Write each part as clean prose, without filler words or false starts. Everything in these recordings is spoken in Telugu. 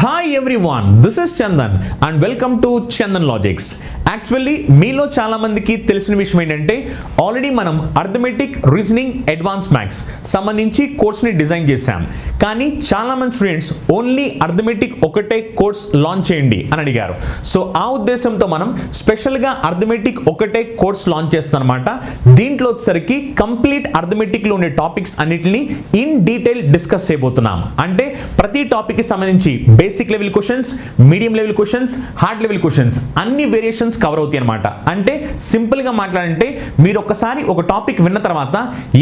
Hi everyone, this is Chandan and welcome to Chandan Logics. Actually మీలో చాలా మందికి తెలిసిన విషయం ఏంటంటే ఆల్రెడీ మనం అర్థమెటిక్ రీజనింగ్ అడ్వాన్స్ మ్యాథ్స్ సంబంధించి కోర్స్ని డిజైన్ చేశాం. కానీ చాలా మంది స్టూడెంట్స్ ఓన్లీ అర్థమెటిక్ ఒకటే కోర్స్ లాంచ్ చేయండి అని అడిగారు. సో ఆ ఉద్దేశంతో మనం స్పెషల్గా అర్థమెటిక్ ఒకటే కోర్స్ లాంచ్ చేస్తాం అనమాట. దీంట్లో వచ్చేసరికి కంప్లీట్ అర్థమెటిక్లో ఉండే టాపిక్స్ అన్నిటిని ఇన్ డీటెయిల్ డిస్కస్ చేయబోతున్నాం. అంటే ప్రతి టాపిక్కి సంబంధించి basic level questions, medium level questions, hard level questions అన్ని వేరియేషన్స్ కవర్ అవుతాయి అనమాట. అంటే సింపుల్ గా మాట్లాడంటే మీరు ఒకసారి ఒక టాపిక్ విన్న తర్వాత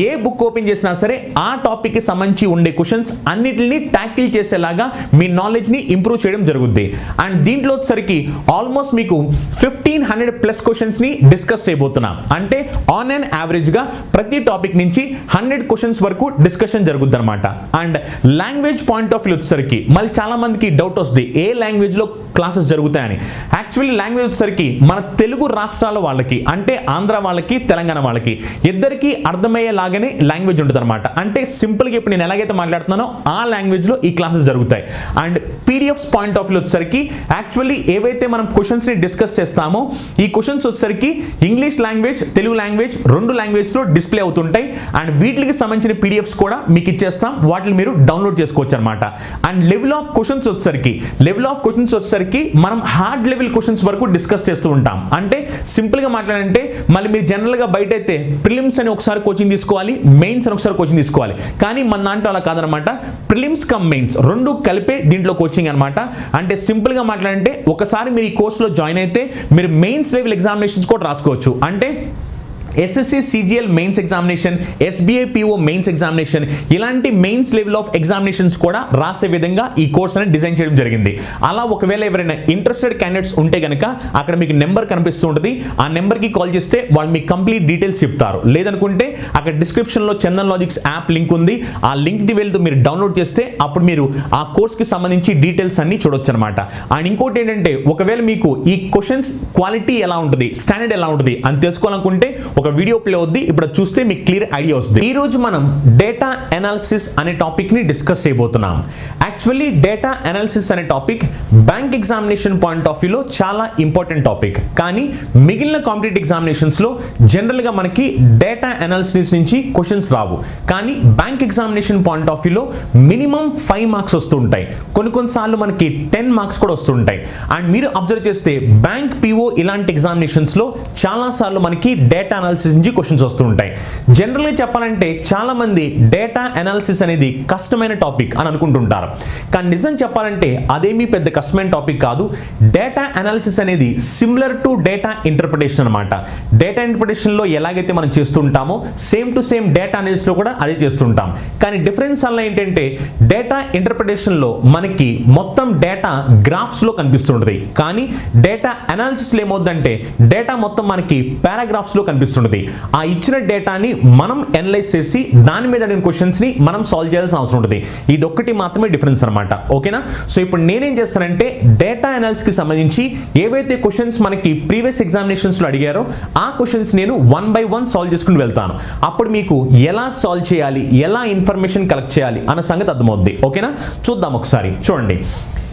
ఏ బుక్ ఓపెన్ చేసినా సరే ఆ టాపిక్ కి సంబంధించి ఉండే క్వశ్చన్స్ అన్నిటిని ట్యాకిల్ చేసేలాగా మీ నాలెడ్జ్ ని ఇంప్రూవ్ చేయడం జరుగుద్ది. అండ్ దీంట్లో వచ్చేసరికి ఆల్మోస్ట్ మీకు 1500 ప్లస్ క్వశ్చన్స్ ని డిస్కస్ చేయబోతున్నాం. అంటే ఆన్ అండ్ యావరేజ్ గా ప్రతి టాపిక్ నుంచి 100 క్వశ్చన్స్ వరకు డిస్కషన్ జరుగుద్ది అనమాట. And language point of view వచ్చేసరికి మళ్ళీ చాలా మందికి డౌట్ వస్తుంది ఏ లాంగ్వేజ్ లో క్లాసెస్ జరుగుతాయని. యాక్చువల్లీ లాంగ్వేజ్ వచ్చేసరికి మన తెలుగు రాష్ట్రాల వాళ్ళకి అంటే ఆంధ్ర వాళ్ళకి తెలంగాణ వాళ్ళకి ఇద్దరికి అర్థమయ్యేలాగానే లాంగ్వేజ్ ఉంటుంది అనమాట. అంటే సింపుల్గా ఇప్పుడు నేను ఎలాగైతే మాట్లాడుతున్నానో ఆ లాంగ్వేజ్లో ఈ క్లాసెస్ జరుగుతాయి. And PDFs point of view వచ్చేసరికి యాక్చువల్లీ ఏవైతే మనం క్వశ్చన్స్ని డిస్కస్ చేస్తామో ఈ క్వశ్చన్స్ వచ్చేసరికి ఇంగ్లీష్ లాంగ్వేజ్, తెలుగు లాంగ్వేజ్ రెండు లాంగ్వేజ్లో డిస్ప్లే అవుతుంటాయి. అండ్ వీటికి సంబంధించిన పీడిఎఫ్స్ కూడా మీకు ఇచ్చేస్తాం, వాటిని మీరు డౌన్లోడ్ చేసుకోవచ్చు అనమాట. అండ్ లెవెల్ ఆఫ్ క్వశ్చన్స్ వచ్చేసరికి మనం హార్డ్ లెవెల్ క్వశ్చన్స్ వరకు డిస్కస్ చేస్తూ ఉంటాం. అంటే సింపుల్ గా మాట్లాడంటే మళ్ళీ మీరు జనరల్ గా బయట అయితే ప్రిలిమ్స్ అని ఒకసారి కోచింగ్ తీసుకోవాలి, మెయిన్స్ అని ఒకసారి కోచింగ్ తీసుకోవాలి. కానీ మన దాంట్లో అలా కాదనమాట. ప్రిలిమ్స్ కమ్ మెయిన్స్ రెండు కలిపే దీంట్లో కోచింగ్ అనమాట. అంటే సింపుల్ గా మాట్లాడంటే ఒకసారి మీరు ఈ కోర్సులో జాయిన్ అయితే మీరు మెయిన్స్ లెవెల్ ఎగ్జామినేషన్స్ కూడా రాసుకోవచ్చు. అంటే SSC CGL mains examination, SBI PO mains examination ఇలాంటి మెయిన్స్ లెవెల్ ఆఫ్ ఎగ్జామినేషన్స్ కూడా రాసే విధంగా ఈ కోర్స్ అనేది డిజైన్ చేయడం జరిగింది. అలా ఒకవేళ ఎవరైనా ఇంట్రెస్టెడ్ క్యాండిడేట్స్ ఉంటే కనుక అక్కడ మీకు నెంబర్ కనిపిస్తూ ఉంటుంది. ఆ నెంబర్కి కాల్ చేస్తే వాళ్ళు మీకు కంప్లీట్ డీటెయిల్స్ చెప్తారు. లేదనుకుంటే అక్కడ డిస్క్రిప్షన్లో చందన్ లాజిక్స్ యాప్ లింక్ ఉంది. ఆ లింక్కి వెళ్తూ మీరు డౌన్లోడ్ చేస్తే అప్పుడు మీరు ఆ కోర్స్కి సంబంధించి డీటెయిల్స్ అన్ని చూడొచ్చు అనమాట. అండ్ ఇంకోటి ఏంటంటే ఒకవేళ మీకు ఈ క్వశ్చన్స్ క్వాలిటీ ఎలా ఉంటుంది, స్టాండర్డ్ ఎలా ఉంటుంది అని తెలుసుకోవాలనుకుంటే ఒక వీడియో ప్లే అవుద్ది, ఇప్పుడు చూస్తే మీకు క్లియర్ ఐడియా వస్తుంది. ఈ రోజు మనం డేటా అనాలిసిస్ అనే టాపిక్ ని డిస్కస్ చేయబోతున్నాం. యాక్చువల్లీ డేటా అనాలిసిస్ అనే topic bank examination point of వ్యూలో చాలా ఇంపార్టెంట్ టాపిక్. కానీ మిగిలిన కాంపిటేటివ్ ఎగ్జామినేషన్స్ లో జనరల్ గా మనకి డేటా అనాలిసిస్ నుంచి క్వశ్చన్స్ రావు. కానీ బ్యాంక్ ఎగ్జామినేషన్ పాయింట్ ఆఫ్ వ్యూలో మినిమం 5 మార్క్స్ వస్తుంటాయి, కొన్నిసార్లు మనకి 10 మార్క్స్ కూడా వస్తుంటాయి. అండ్ మీరు అబ్జర్వ్ చేస్తే బ్యాంక్ పిఓ ఇలాంటి ఎగ్జామినేషన్స్ లో చాలా సార్లు మనకి డేటా అనాలిసిస్ నుంచి క్వశ్చన్స్ వస్తూ ఉంటాయి. జనరల్గా చెప్పాలంటే చాలా మంది డేటా అనాలిసిస్ అనేది కష్టమైన టాపిక్ అని అనుకుంటుంటారు. కానీ నిజం చెప్పాలంటే అదేమీ పెద్ద కష్టమైన టాపిక్ కాదు. డేటా అనాలిసిస్ అనేది సిమిలర్ టు డేటా ఇంటర్ప్రిటేషన్ అనమాట. డేటా ఇంటర్ప్రిటేషన్ లో ఎలాగైతే మనం చేస్తుంటామో same to same data analysis లో కూడా అదే చేస్తుంటాం. కానీ డిఫరెన్స్ అలా ఏంటంటే డేటా ఇంటర్ప్రిటేషన్ లో మనకి మొత్తం డేటా గ్రాఫ్స్ లో కనిపిస్తుంటుంది. కానీ డేటా అనాలిసిస్ లో ఏమవుతుందంటే డేటా మొత్తం మనకి పారాగ్రాఫ్స్ లో కనిపిస్తుంది. ఆ ఇచ్చిన డేటాని మనం అనలైజ్ చేసి దాని మీద క్వశ్చన్స్ ని మనం సాల్వ్ చేయాల్సిన అవసరం ఉంటుంది. ఇది ఒక్కటి మాత్రమే డిఫరెన్స్ అనమాట. ఓకేనా? సో ఇప్పుడు నేనేం చేస్తానంటే డేటా అనాలిసిస్ కి సంబంధించి ఏవైతే క్వశ్చన్స్ మనకి ప్రీవియస్ ఎగ్జామినేషన్స్ లో అడిగారో ఆ క్వశ్చన్స్ నేను 1 by 1 సాల్వ్ చేసుకుని వెళ్తాను. అప్పుడు మీకు ఎలా సాల్వ్ చేయాలి, ఎలా ఇన్ఫర్మేషన్ కలెక్ట్ చేయాలి అన్న సంగతి అర్థమవుద్ది. ఓకేనా? చూద్దాం ఒకసారి. చూడండి,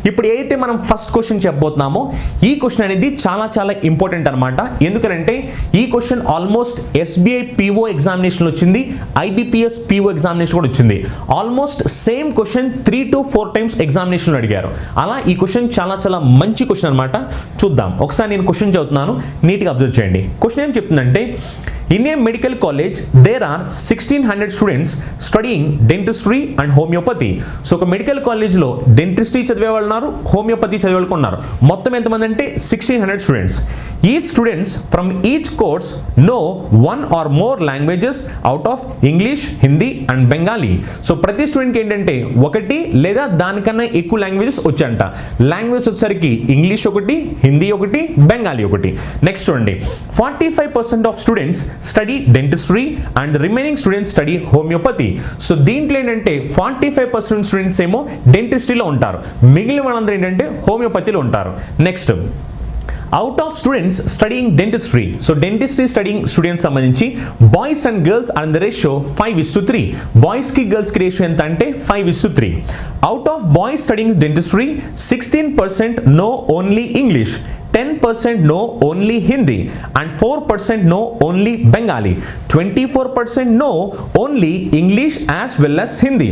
ఇప్పుడు ఏదైతే మనం ఫస్ట్ క్వశ్చన్ చెప్పబోతున్నామో ఈ క్వశ్చన్ అనేది చాలా చాలా ఇంపార్టెంట్ అనమాట. ఎందుకంటే ఈ question almost SBI PO examination వచ్చింది, ఐబిపిఎస్ పిఓ ఎగ్జామినేషన్ కూడా వచ్చింది. Almost same question 3 to 4 times examination అడిగారు. అలా ఈ క్వశ్చన్ చాలా చాలా మంచి క్వశ్చన్ అనమాట. చూద్దాం ఒకసారి. నేను క్వశ్చన్ చదువుతున్నాను, నీట్గా అబ్జర్వ్ చేయండి. క్వశ్చన్ ఏం చెప్తుందంటే in a medical college there are 1600 students studying dentistry and homeopathy. So ఒక మెడికల్ కాలేజ్లో డెంటిస్ట్రీ చదివే వాళ్ళు ఉన్నారు, హోమియోపతి చదివే వాళ్ళు ఉన్నారు. మొత్తం ఎంతమంది అంటే 1600 students. Each students from each course know 1 or more languages out of English, Hindi and Bengali. So ప్రతి స్టూడెంట్కి ఏంటంటే ఒకటి లేదా దానికన్నా ఎక్కువ లాంగ్వేజెస్ వచ్చంట. లాంగ్వేజ్ వచ్చేసరికి ఇంగ్లీష్ ఒకటి, హిందీ ఒకటి, బెంగాలీ ఒకటి. నెక్స్ట్ చూడండి, 45% of students study dentistry and remaining students study homeopathy. So దీంట్లో ఏంటంటే 45% స్టూడెంట్స్ ఏమో డెంటిస్ట్రీలో ఉంటారు, మిగిలిన వాళ్ళందరూ ఏంటంటే హోమియోపతిలో ఉంటారు. Next out of students studying dentistry, so dentistry studying students సంబంధించి boys and girls are in the ratio 5:3. బాయ్స్కి గర్ల్స్కి రేషియో ఎంత అంటే 5:3. Out of boys studying dentistry 16% no only English, 10% no only Hindi, and 4% no only Bengali, 24% no only English as well as Hindi,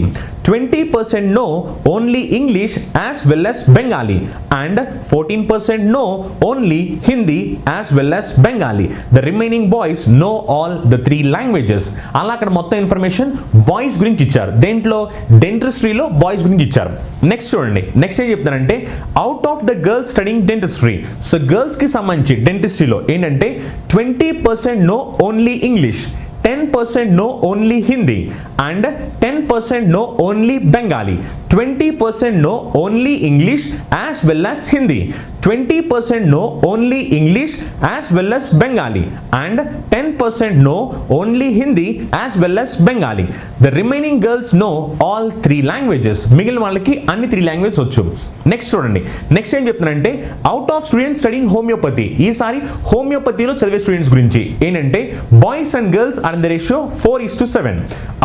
20% no only English as well as Bengali, and 14% no only Hindi as well as Bengali. The remaining boys know all the 3 languages. అలా అక్కడ మొత్తం ఇన్ఫర్మేషన్ బాయ్స్ గురించి ఇచ్చారు, దేంట్లో డెంటిస్ట్రీలో బాయ్స్ గురించి ఇచ్చారు. నెక్స్ట్ చూడండి, నెక్స్ట్ ఏం చెప్తారంటే out of the girls studying dentistry, so గర్ల్స్కి సంబంధించి డెంటిస్ట్రీలో ఏంటంటే 20% no only English, 10% no only Hindi, and 10% no only Bengali, 20% no only English as well as Hindi, 20% no only English as well as Bengali, and 10% no only Hindi as well as Bengali. The remaining girls know all 3 languages. మిగిలిన వాళ్ళకి అన్ని 3 లాంగ్వేజెస్ వచ్చు. నెక్స్ట్ చూడండి, నెక్స్ట్ ఏం చెప్తున్నారంటే out of students studying homeopathy, ఈసారి హోమియోపతిలో చదివే స్టూడెంట్స్ గురించి ఏంటంటే boys and girls are in the ratio 4:7.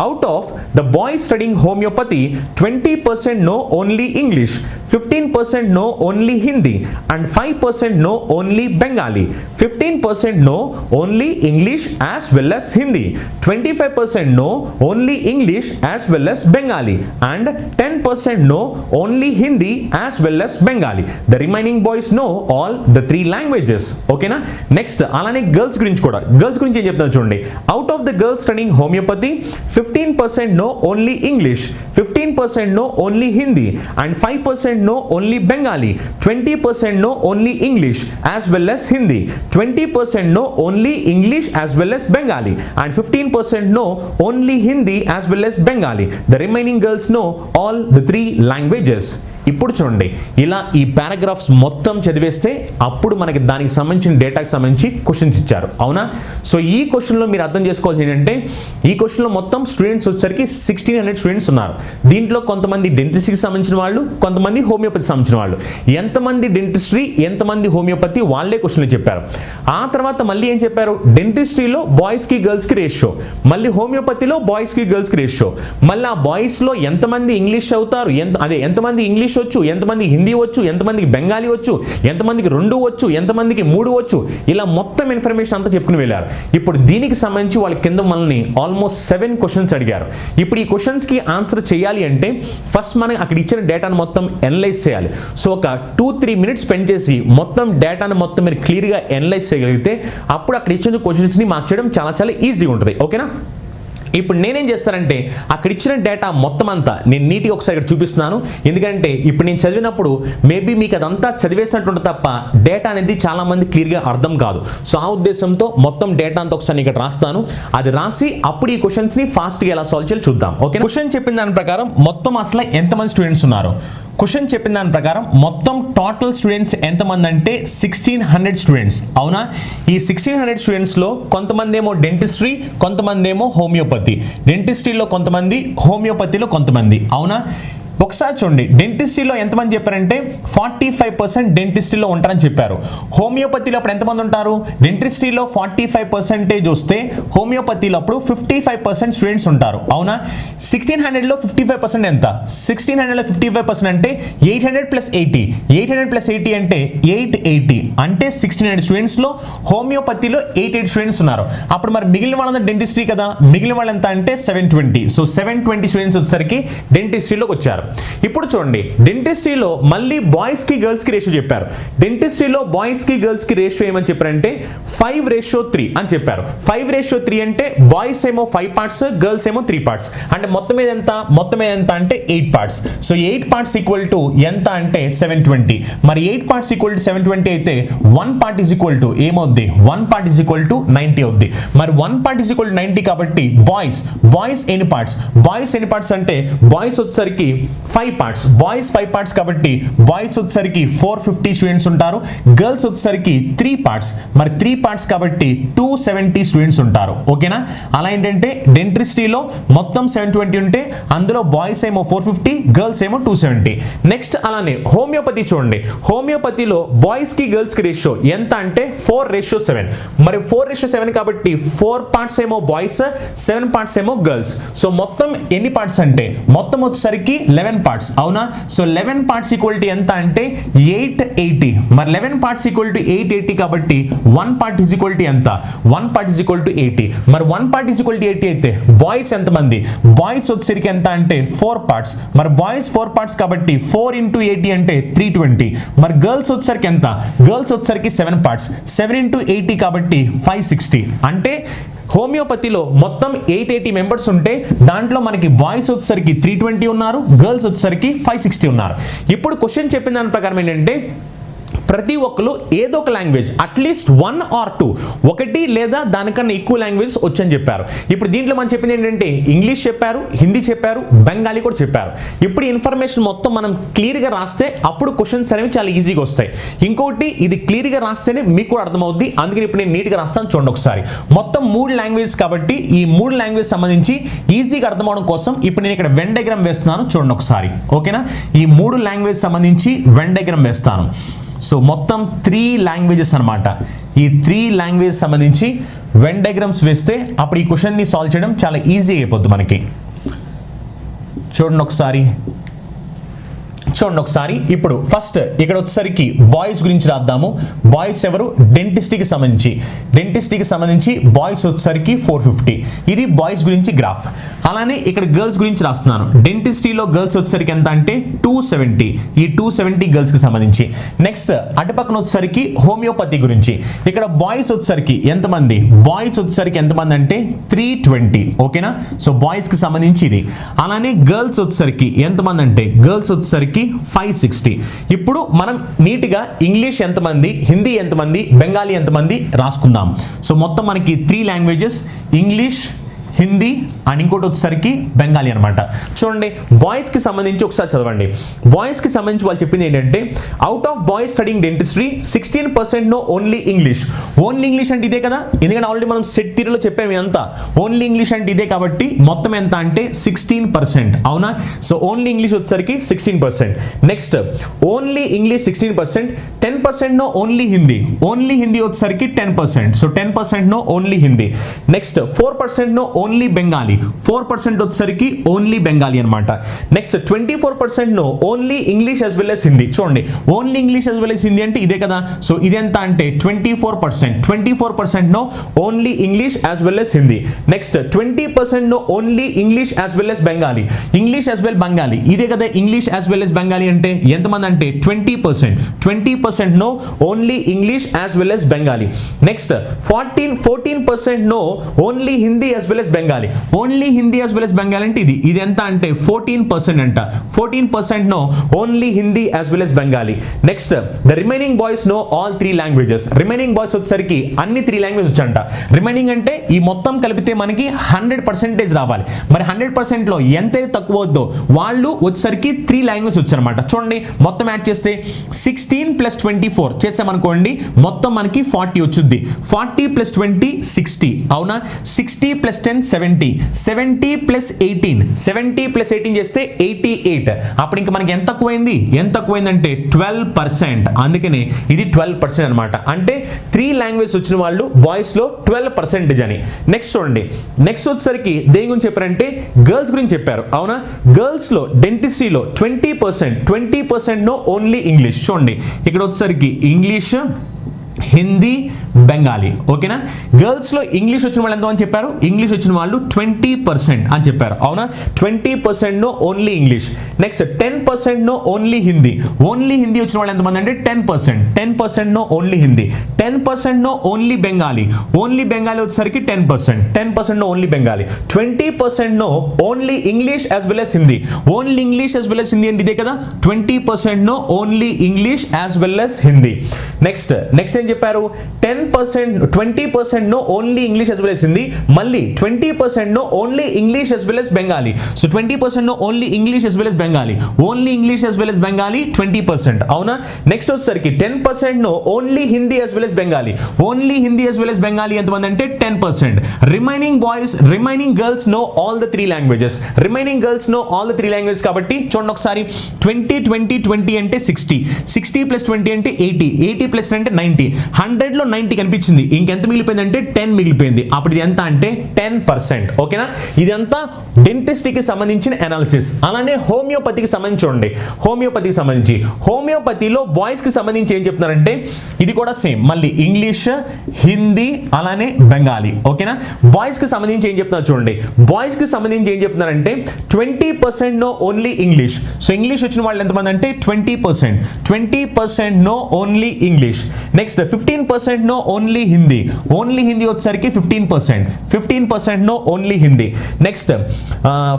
Out of the boys studying homeopathy, 20% know only English, 15% know only Hindi, and 5% know only Bengali, 15% know only English as well as Hindi, 25% know only English as well as Bengali, and 10% know only Hindi as well as Bengali. The remaining boys know all the 3 languages. Okay na? Next అలానే గర్ల్స్ గురించి కూడా, గర్ల్స్ గురించి ఏం చెప్తాను చూడండి. Out of the girls studying homeopathy, 15% know only English, 15% know only Hindi, and 5% know only Bengali, 20% know only English as well as Hindi, 20% know only English as well as Bengali, and 15% know only Hindi as well as Bengali. The remaining girls know all the 3 languages. ఇప్పుడు చూడండి, ఇలా ఈ పారాగ్రాఫ్స్ మొత్తం చదివేస్తే అప్పుడు మనకి దానికి సంబంధించిన డేటాకి సంబంధించి క్వశ్చన్స్ ఇచ్చారు, అవునా? సో ఈ క్వశ్చన్లో మీరు అర్థం చేసుకోవాల్సింది ఏంటంటే ఈ క్వశ్చన్లో మొత్తం స్టూడెంట్స్ వచ్చేసరికి 1600 స్టూడెంట్స్ ఉన్నారు. దీంట్లో కొంతమంది డెంటిస్ట్రీకి సంబంధించిన వాళ్ళు, కొంతమంది హోమియోపతికి సంబంధించిన వాళ్ళు. ఎంతమంది డెంటిస్ట్రీ ఎంతమంది హోమియోపతి వాళ్ళే క్వశ్చన్లు చెప్పారు. ఆ తర్వాత మళ్ళీ ఏం చెప్పారు, డెంటిస్ట్రీలో బాయ్స్కి గర్ల్స్కి రేషియో, మళ్ళీ హోమియోపతిలో బాయ్స్కి గర్ల్స్కి రేషియో, మళ్ళీ ఆ బాయ్స్లో ఎంతమంది ఇంగ్లీష్ చదువుతారు, ఎంతమంది ఇంగ్లీష్ వచ్చు, ఎంతమందికి హిందీ వచ్చు, ఎంతమందికి బెంగాలీ వచ్చు, ఎంతమందికి 2 వచ్చు, ఎంతమందికి 3 వచ్చు, ఇలా మొత్తం ఇన్ఫర్మేషన్ అంతా చెప్పుకుని వెళ్ళారు. ఇప్పుడు దీనికి సంబంధించి వాళ్ళ కింద మనల్ని ఆల్మోస్ట్ 7 క్వశ్చన్స్ అడిగారు. ఇప్పుడు ఈ క్వశ్చన్స్కి ఆన్సర్ చేయాలి అంటే ఫస్ట్ మనం అక్కడ ఇచ్చిన డేటాను మొత్తం ఎనలైజ్ చేయాలి. సో ఒక 2-3 మినిట్స్ స్పెండ్ చేసి మొత్తం డేటాను మొత్తం మీరు క్లియర్గా ఎనలైజ్ చేయగలిగితే అప్పుడు అక్కడ ఇచ్చిన క్వశ్చన్స్ని మార్క్ చేయడం చాలా చాలా ఈజీగా ఉంటుంది. ఓకేనా? ఇప్పుడు నేనేం చేస్తానంటే అక్కడ ఇచ్చిన డేటా మొత్తం అంతా నేను నీట్గా ఒకసారి ఇక్కడ చూపిస్తున్నాను. ఎందుకంటే ఇప్పుడు నేను చదివినప్పుడు మేబీ మీకు అదంతా చదివేసినట్టు తప్ప డేటా అనేది చాలా మంది క్లియర్గా అర్థం కాదు. సో ఆ ఉద్దేశంతో మొత్తం డేటా అంతా ఒకసారి ఇక్కడ రాస్తాను. అది రాసి అప్పుడు ఈ క్వశ్చన్స్ని ఫాస్ట్గా ఎలా సాల్వ్ చేయాలి చూద్దాం. ఓకే, క్వశ్చన్ చెప్పిన దాని ప్రకారం మొత్తం అసలు ఎంతమంది స్టూడెంట్స్ ఉన్నారు? క్వశ్చన్ చెప్పిన దాని ప్రకారం మొత్తం టోటల్ స్టూడెంట్స్ ఎంతమంది అంటే 1600 స్టూడెంట్స్, అవునా? ఈ 1600 స్టూడెంట్స్లో కొంతమంది ఏమో డెంటిస్ట్రీ, కొంతమంది ఏమో హోమియోపతి. డెంటిస్ట్రీలో కొంతమంది, హోమియోపతిలో కొంతమంది, అవునా? ఒకసారి చూడండి, డెంటిస్ట్రీలో ఎంతమంది చెప్పారంటే 45% డెంటిస్ట్రీలో ఉంటారని చెప్పారు. హోమియోపతిలో అప్పుడు ఎంతమంది ఉంటారు? డెంటిస్ట్రీలో 45% వస్తే హోమియోపతిలో అప్పుడు 55% స్టూడెంట్స్ ఉంటారు, అవునా? 1600లో 55% ఎంత? 1600లో 55% అంటే 800 + 80, 800 + 80 అంటే 880, అంటే 1600 స్టూడెంట్స్లో హోమియోపతిలో 88 స్టూడెంట్స్ ఉన్నారు. అప్పుడు మరి మిగిలిన వాళ్ళంతా డెంటిస్ట్రీ కదా, మిగిలిన వాళ్ళు ఎంత అంటే 720. సో 720 స్టూడెంట్స్ వచ్చేసరికి డెంటిస్ట్రీలోకి వచ్చారు. ఇప్పుడు చూడండి, డెంటిస్ట్రీలో మళ్ళీ బాయ్స్ కి గర్ల్స్ కి రేషియో చెప్పారు. డెంటిస్ట్రీలో బాయ్స్ కి గర్ల్స్ కి రేషియో ఏమని చెప్పారంటే 5:3 అని చెప్పారు. 5:3 అంటే బాయ్స్ ఏమో 5 పార్ట్స్, గర్ల్స్ ఏమో 3 పార్ట్స్, అంటే మొత్తం మీద ఎంత? మొత్తం మీద ఎంత అంటే 8 parts. So 8 parts equal to ఎంత అంటే 720. మరి 8 పార్ట్స్ ఈక్వల్ టు 720 అయితే 1 పార్ట్ ఈజ్ ఈక్వల్ టు ఏమవుద్ది? 1 పార్ట్ ఈజ్ ఈక్వల్ టు 90 అవుద్ది. మరి 1 పార్ట్ ఈజ్ ఈక్వల్ టు 90 కాబట్టి బాయ్స్ ఎన్ని పార్ట్స్? బాయ్స్ ఎన్ని పార్ట్స్ అంటే బాయ్స్ వచ్చేసరికి 5 పార్ట్స్, బాయ్స్ 5 పార్ట్స్ కాబట్టి బాయ్స్ వచ్చేసరికి 450 స్టూడెంట్స్ ఉంటారు, గర్ల్స్ వచ్చేసరికి 3 పార్ట్స్, మరి 3 పార్ట్స్ కాబట్టి 270 స్టూడెంట్స్ ఉంటారు. ఓకేనా? అలా ఏంటంటే డెంటిస్ట్రీలో మొత్తం 720 ఉంటే అందులో బాయ్స్ ఏమో 450, గర్ల్స్ ఏమో 270. నెక్స్ట్ అలానే హోమియోపతి చూడండి, హోమియోపతిలో బాయ్స్ కి గర్ల్స్ కి రేషియో ఎంత అంటే 4:7. మరి 4:7 కాబట్టి 4 పార్ట్స్ ఏమో బాయ్స్, 7 పార్ట్స్ ఏమో గర్ల్స్. సో మొత్తం ఎన్ని పార్ట్స్ అంటే మొత్తం వచ్చేసరికి 11 పార్ట్స్. అవునా? సో 11 పార్ట్స్ ఈక్వల్ టు ఎంత అంటే 880. మరి 11 పార్ట్స్ ఈక్వల్ టు 880 కాబట్టి 1 పార్ట్ ఈజ్ ఈక్వల్ టు ఎంత? 1 పార్ట్ ఈజ్ ఈక్వల్ టు 80. మరి 1 పార్ట్ ఈజ్ ఈక్వల్ టు 80 అయితే బాయ్స్ ఎంతమంది? బాయ్స్ వచ్చేసరికి ఎంత అంటే 4 పార్ట్స్. మరి బాయ్స్ 4 పార్ట్స్ కాబట్టి 4 into 80 అంటే 320. మరి గర్ల్స్ వచ్చేసరికి ఎంత? గర్ల్స్ వచ్చేసరికి 7 పార్ట్స్, 7 into 80 కాబట్టి 560. అంటే హోమియోపతిలో మొత్తం 880 మెంబర్స్ ఉంటే దాంట్లో మనకి బాయ్స్ వచ్చేసరికి 320 ఉన్నారు, గర్ల్స్ వచ్చేసరికి 560 ఉన్నారు. ఇప్పుడు క్వశ్చన్ చెప్పిన దాని ప్రకారం ఏంటంటే ప్రతి ఒక్కరు ఏదో ఒక లాంగ్వేజ్ అట్లీస్ట్ 1 or 2 ఒకటి లేదా దానికన్నా ఎక్కువ లాంగ్వేజ్ వచ్చని చెప్పారు. ఇప్పుడు దీంట్లో మనం చెప్పింది ఏంటంటే ఇంగ్లీష్ చెప్పారు, హిందీ చెప్పారు, బెంగాలీ కూడా చెప్పారు. ఇప్పుడు ఇన్ఫర్మేషన్ మొత్తం మనం క్లియర్గా రాస్తే అప్పుడు క్వశ్చన్స్ అనేవి చాలా ఈజీగా వస్తాయి. ఇంకోటి ఇది క్లియర్గా రాస్తేనే మీకు కూడా అర్థమవుద్ది, అందుకని ఇప్పుడు నేను నీట్గా రాస్తాను చూడండి ఒకసారి. మొత్తం 3 లాంగ్వేజ్ కాబట్టి ఈ 3 లాంగ్వేజ్ సంబంధించి ఈజీగా అర్థమవడం కోసం ఇప్పుడు నేను ఇక్కడ వెన్ డయాగ్రామ్ వేస్తున్నాను చూడండి ఒకసారి. ఓకేనా? ఈ 3 లాంగ్వేజ్ సంబంధించి వెన్ డయాగ్రామ్ వేస్తాను. సో మొత్తం 3 లాంగ్వేజెస్ అనమాట. ఈ 3 లాంగ్వేజ్ సంబంధించి వెన్ డయాగ్రామ్స్ వేస్తే అప్పుడు ఈ క్వశ్చన్ని సాల్వ్ చేయడం చాలా ఈజీ అయిపోద్ది మనకి. చూడండి ఒకసారి. ఇప్పుడు ఫస్ట్ ఇక్కడ వచ్చేసరికి బాయ్స్ గురించి రాద్దాము. బాయ్స్ ఎవరు? డెంటిస్ట్కి సంబంధించి బాయ్స్ వచ్చేసరికి 450. ఇది బాయ్స్ గురించి గ్రాఫ్. అలానే ఇక్కడ గర్ల్స్ గురించి రాస్తున్నాను. డెంటిస్ట్రీలో గర్ల్స్ వచ్చేసరికి ఎంత అంటే 270. ఈ 270 గర్ల్స్ కి సంబంధించి. నెక్స్ట్ అటుపక్కన వచ్చేసరికి హోమియోపతి గురించి. ఇక్కడ బాయ్స్ వచ్చేసరికి ఎంతమంది? బాయ్స్ వచ్చేసరికి ఎంతమంది అంటే 320. ఓకేనా? సో బాయ్స్ కి సంబంధించి ఇది. అలానే గర్ల్స్ వచ్చేసరికి ఎంతమంది అంటే గర్ల్స్ వచ్చేసరికి 560. ఇప్పుడు మనం నీట్గా ఇంగ్లీష్ ఎంతమంది, హిందీ ఎంతమంది, బెంగాలీ ఎంతమంది రాసుకుందాం. సో మొత్తం మనకి 3 లాంగ్వేజెస్, ఇంగ్లీష్, హిందీ అండ్ ఇంకోటి వచ్చేసరికి బెంగాలీ అనమాట. చూడండి బాయ్స్కి సంబంధించి ఒకసారి చదవండి. బాయ్స్కి సంబంధించి వాళ్ళు చెప్పింది ఏంటంటే out of boys studying dentistry 16% no only English. Only English అంటే ఇదే కదా, ఎందుకంటే ఆల్రెడీ మనం సెట్ థియరీలో చెప్పాము ఎంత. ఓన్లీ ఇంగ్లీష్ అంటే ఇదే కాబట్టి మొత్తం ఎంత అంటే 16%. అవునా? సో ఓన్లీ ఇంగ్లీష్ వచ్చేసరికి 16%. Next only English 16%, 10% no only Hindi. Only Hindi వచ్చేసరికి 10%. So 10% no only Hindi. Next 4% no only Bengali. 4% వచ్చేసరికి ఓన్లీ బెంగాలీ అనమాట. Next 24% no only English as well as Hindi. చూడండి only English as well as Hindi అంటే ఇదే కదా. సో ఇది ఎంత అంటే 24%. 24% no only English as well as Hindi. Next 20% no only English as well as Bengali. English as well Bengali ఇదే కదా. English as well as Bengali అంటే ఎంతమంది అంటే 20%. 20% no only English as well as Bengali. Next 14% know only Hindi as well as Bengali. Only Hindi as well as Bengali అంటే ఇది ఎంత అంటే 14% అంట. 14% know only Hindi as well as Bengali. Next the remaining boys know all 3 languages. Remaining boys వచ్చేసరికి అన్ని 3 లాంగ్వేజ్ వచ్చంట. రిమైనింగ్ అంటే ఈ మొత్తం కలిపితే మనకి 100% రావాలి. మరి 100% లో ఎంతైతే తక్కువ వద్దో వాళ్ళు వచ్చేసరికి 3 లాంగ్వేజ్ వచ్చారన్నమాట. చూడండి మొత్తం యాడ్ చేస్తే 16 + 24 చేసామనుకోండి మొత్తం మనకి 40 వచ్చుద్ది. 40 + 20 60. అవునా? 60 + 10 70. 70 + 18. 70 + 18 చేస్తే 88. అప్పుడు ఇంకా మనకి ఎంత తక్కువైంది? ఎంత తక్కువైందంటే 12%. అందుకనే ఇది 12% అనమాట. అంటే 3 లాంగ్వేజ్ వచ్చిన వాళ్ళు బాయ్స్ లో 12% అని. నెక్స్ట్ చూడండి. నెక్స్ట్ వచ్చేసరికి దేని గురించి చెప్పారంటే గర్ల్స్ గురించి చెప్పారు. అవునా? గర్ల్స్ లో డెంటిస్ట్రీలో 20% నో ఓన్లీ ఇంగ్లీష్. చూడండి ఇక్కడ వచ్చేసరికి ఇంగ్లీష్, హిందీ, బెంగాలీ. ఓకేనా? గర్ల్స్ లో ఇంగ్లీష్ వచ్చిన వాళ్ళు ఎంతో అని చెప్పారు? ఇంగ్లీష్ వచ్చిన వాళ్ళు 20% అని చెప్పారు. అవునా? 20% no only English. Next 10% no only Hindi. Only Hindi వచ్చిన వాళ్ళు ఎంతమంది అంటే 10%. 10% no only Hindi. 10% no only Bengali. Only Bengali వచ్చేసరికి 10%. 10% no only Bengali. 20% no only English as well as Hindi. Only English as well as Hindi అంటే ఇదే కదా. 20% no only English as well as Hindi. Next ఏం ఏం చెప్పారు 10% 20% no only English as well as Hindi, మళ్ళీ 20% no only English as well as Bengali. So 20% no only English as well as Bengali, only English as well as Bengali 20%. అవునా? నెక్స్ట్ వచ్చేసరికి 10% no only Hindi as well as Bengali, only Hindi as well as Bengali ఎంతమంది అంటే 10%. Remaining girls know all the 3 languages, remaining girls know all the 3 languages. కాబట్టి చూడండి ఒకసారి 20 అంటే 60 ప్లస్ 20 అంటే 80 ప్లస్ అంటే 90, 100లో 90 కనిపించింది, ఇంకెంత మిగిలిపోయింది అంటే 10 మిగిలిపోయింది. అప్పుడు ఇది ఎంత అంటే 10%. ఓకేనా? ఇదంతా డెంటిస్ట్కి సంబంధించిన అనాలిసిస్. అలానే హోమియోపతికి సంబంధించి చూడండి, హోమియోపతికి సంబంధించి హోమియోపతిలో బాయ్స్ కి సంబంధించి ఏం చెప్తున్నారంటే ఇది కూడా సేమ్, మళ్ళీ ఇంగ్లీష్, హిందీ, అలానే బెంగాలీ. ఓకేనా? బాయ్స్ కి సంబంధించి ఏం చెప్తున్నారు చూడండి, బాయ్స్ కి సంబంధించి ఏం చెప్తున్నారంటే 20% no only English. So English వచ్చిన వాళ్ళు ఎంతమంది అంటే 20% no only English. Next 15% know only Hindi, only Hindi వచ్చేసరికి 15% know only Hindi. Next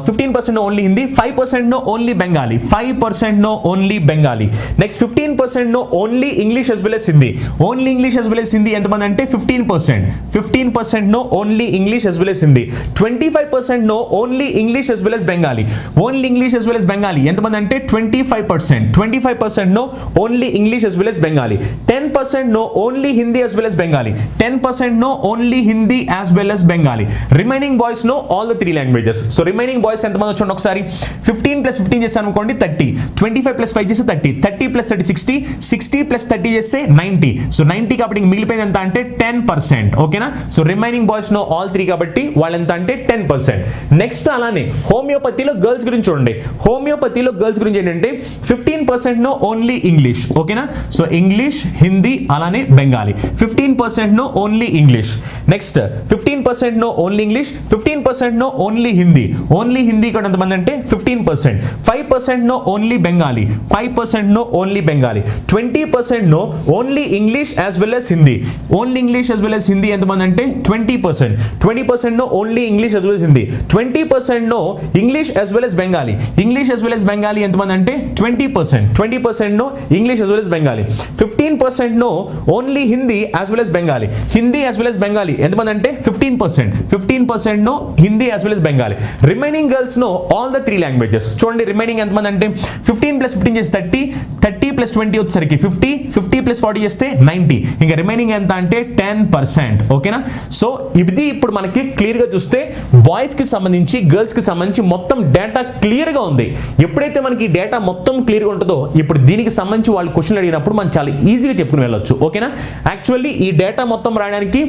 15% know only Hindi, 5% know only Bengali, 5% know only Bengali. Next 15% know only English as well as Hindi, only English as well as Hindi ఎంతమంది అంటే 15% know only English as well as Hindi. 25% know only English as well as Bengali, only English as well as Bengali ఎంతమంది అంటే 25% know only English as well as Bengali. 10% no only Hindi as well as Bengali, 10% no only Hindi as well as Bengali. Remaining boys know all the 3 languages. So remaining boys ఎంతమంది వచ్చి ఒకసారి 15 ప్లస్ 15 చేస్తాను అనుకోండి 30, 25 ప్లస్ 5 చేస్తే 30, 30 ప్లస్ 30 60, 60 ప్లస్ 30 చేస్తే 90. సో 90 కాబట్టి మిగిలిపోయింది ఎంత అంటే 10%. ఓకేనా? So remaining boys know all 3 కాబట్టి వాళ్ళు ఎంత అంటే 10%. నెక్స్ట్ అలానే హోమియోపతిలో గర్ల్స్ గురించి చూడండి, హోమియోపతిలో గర్ల్స్ గురించి ఏంటంటే 15% నో ఓన్లీ ఇంగ్లీష్. ఓకేనా? సో ఇంగ్లీష్, హిందీ, అలానే Bengali. 15% know only English. Next 15% know only English, 15% know only Hindi, only Hindi కూడా ఎంతమంది అంటే 15%. 5% know only Bengali, 5% know only Bengali. 20% no only English as well as Hindi, only English as well as Hindi ఎంతమంది అంటే 20%. 20% no only English as well as Hindi, 20% know English as well as Bengali, English as well as Bengali ఎంతమంది అంటే 20%. 20% know English as well as Bengali. 15% know only Hindi as well as Bengali, Hindi as well as Bengali ఎంతమంది అంటే 15%. 15% know Hindi as well as Bengali. Remaining girls know all the 3 languages. చూడండి రిమైనింగ్ ఎంతమంది అంటే 15 ప్లస్ 15 చేస్తే 30, 30 ప్లస్ 20 వచ్చేసరికి 50, 50 ప్లస్ 40 చేస్తే 90, ఇంకా రిమైనింగ్ ఎంత అంటే 10%. ఓకేనా? సో ఇది ఇప్పుడు మనకి క్లియర్ గా చూస్తే బాయ్స్ కి సంబంధించి గర్ల్స్ కి సంబంధించి మొత్తం డేటా క్లియర్ గా ఉంది. ఎప్పుడైతే మనకి డేటా మొత్తం క్లియర్ గా ఉంటుందో ఇప్పుడు దీనికి సంబంధించి వాళ్ళు క్వశ్చన్ అడిగినప్పుడు మనం చాలా ఈజీగా చెప్పుకుని వెళ్ళొచ్చు. ఓకేనా? యాక్చువల్లీ ఈ డేటా మొత్తం రాయడానికి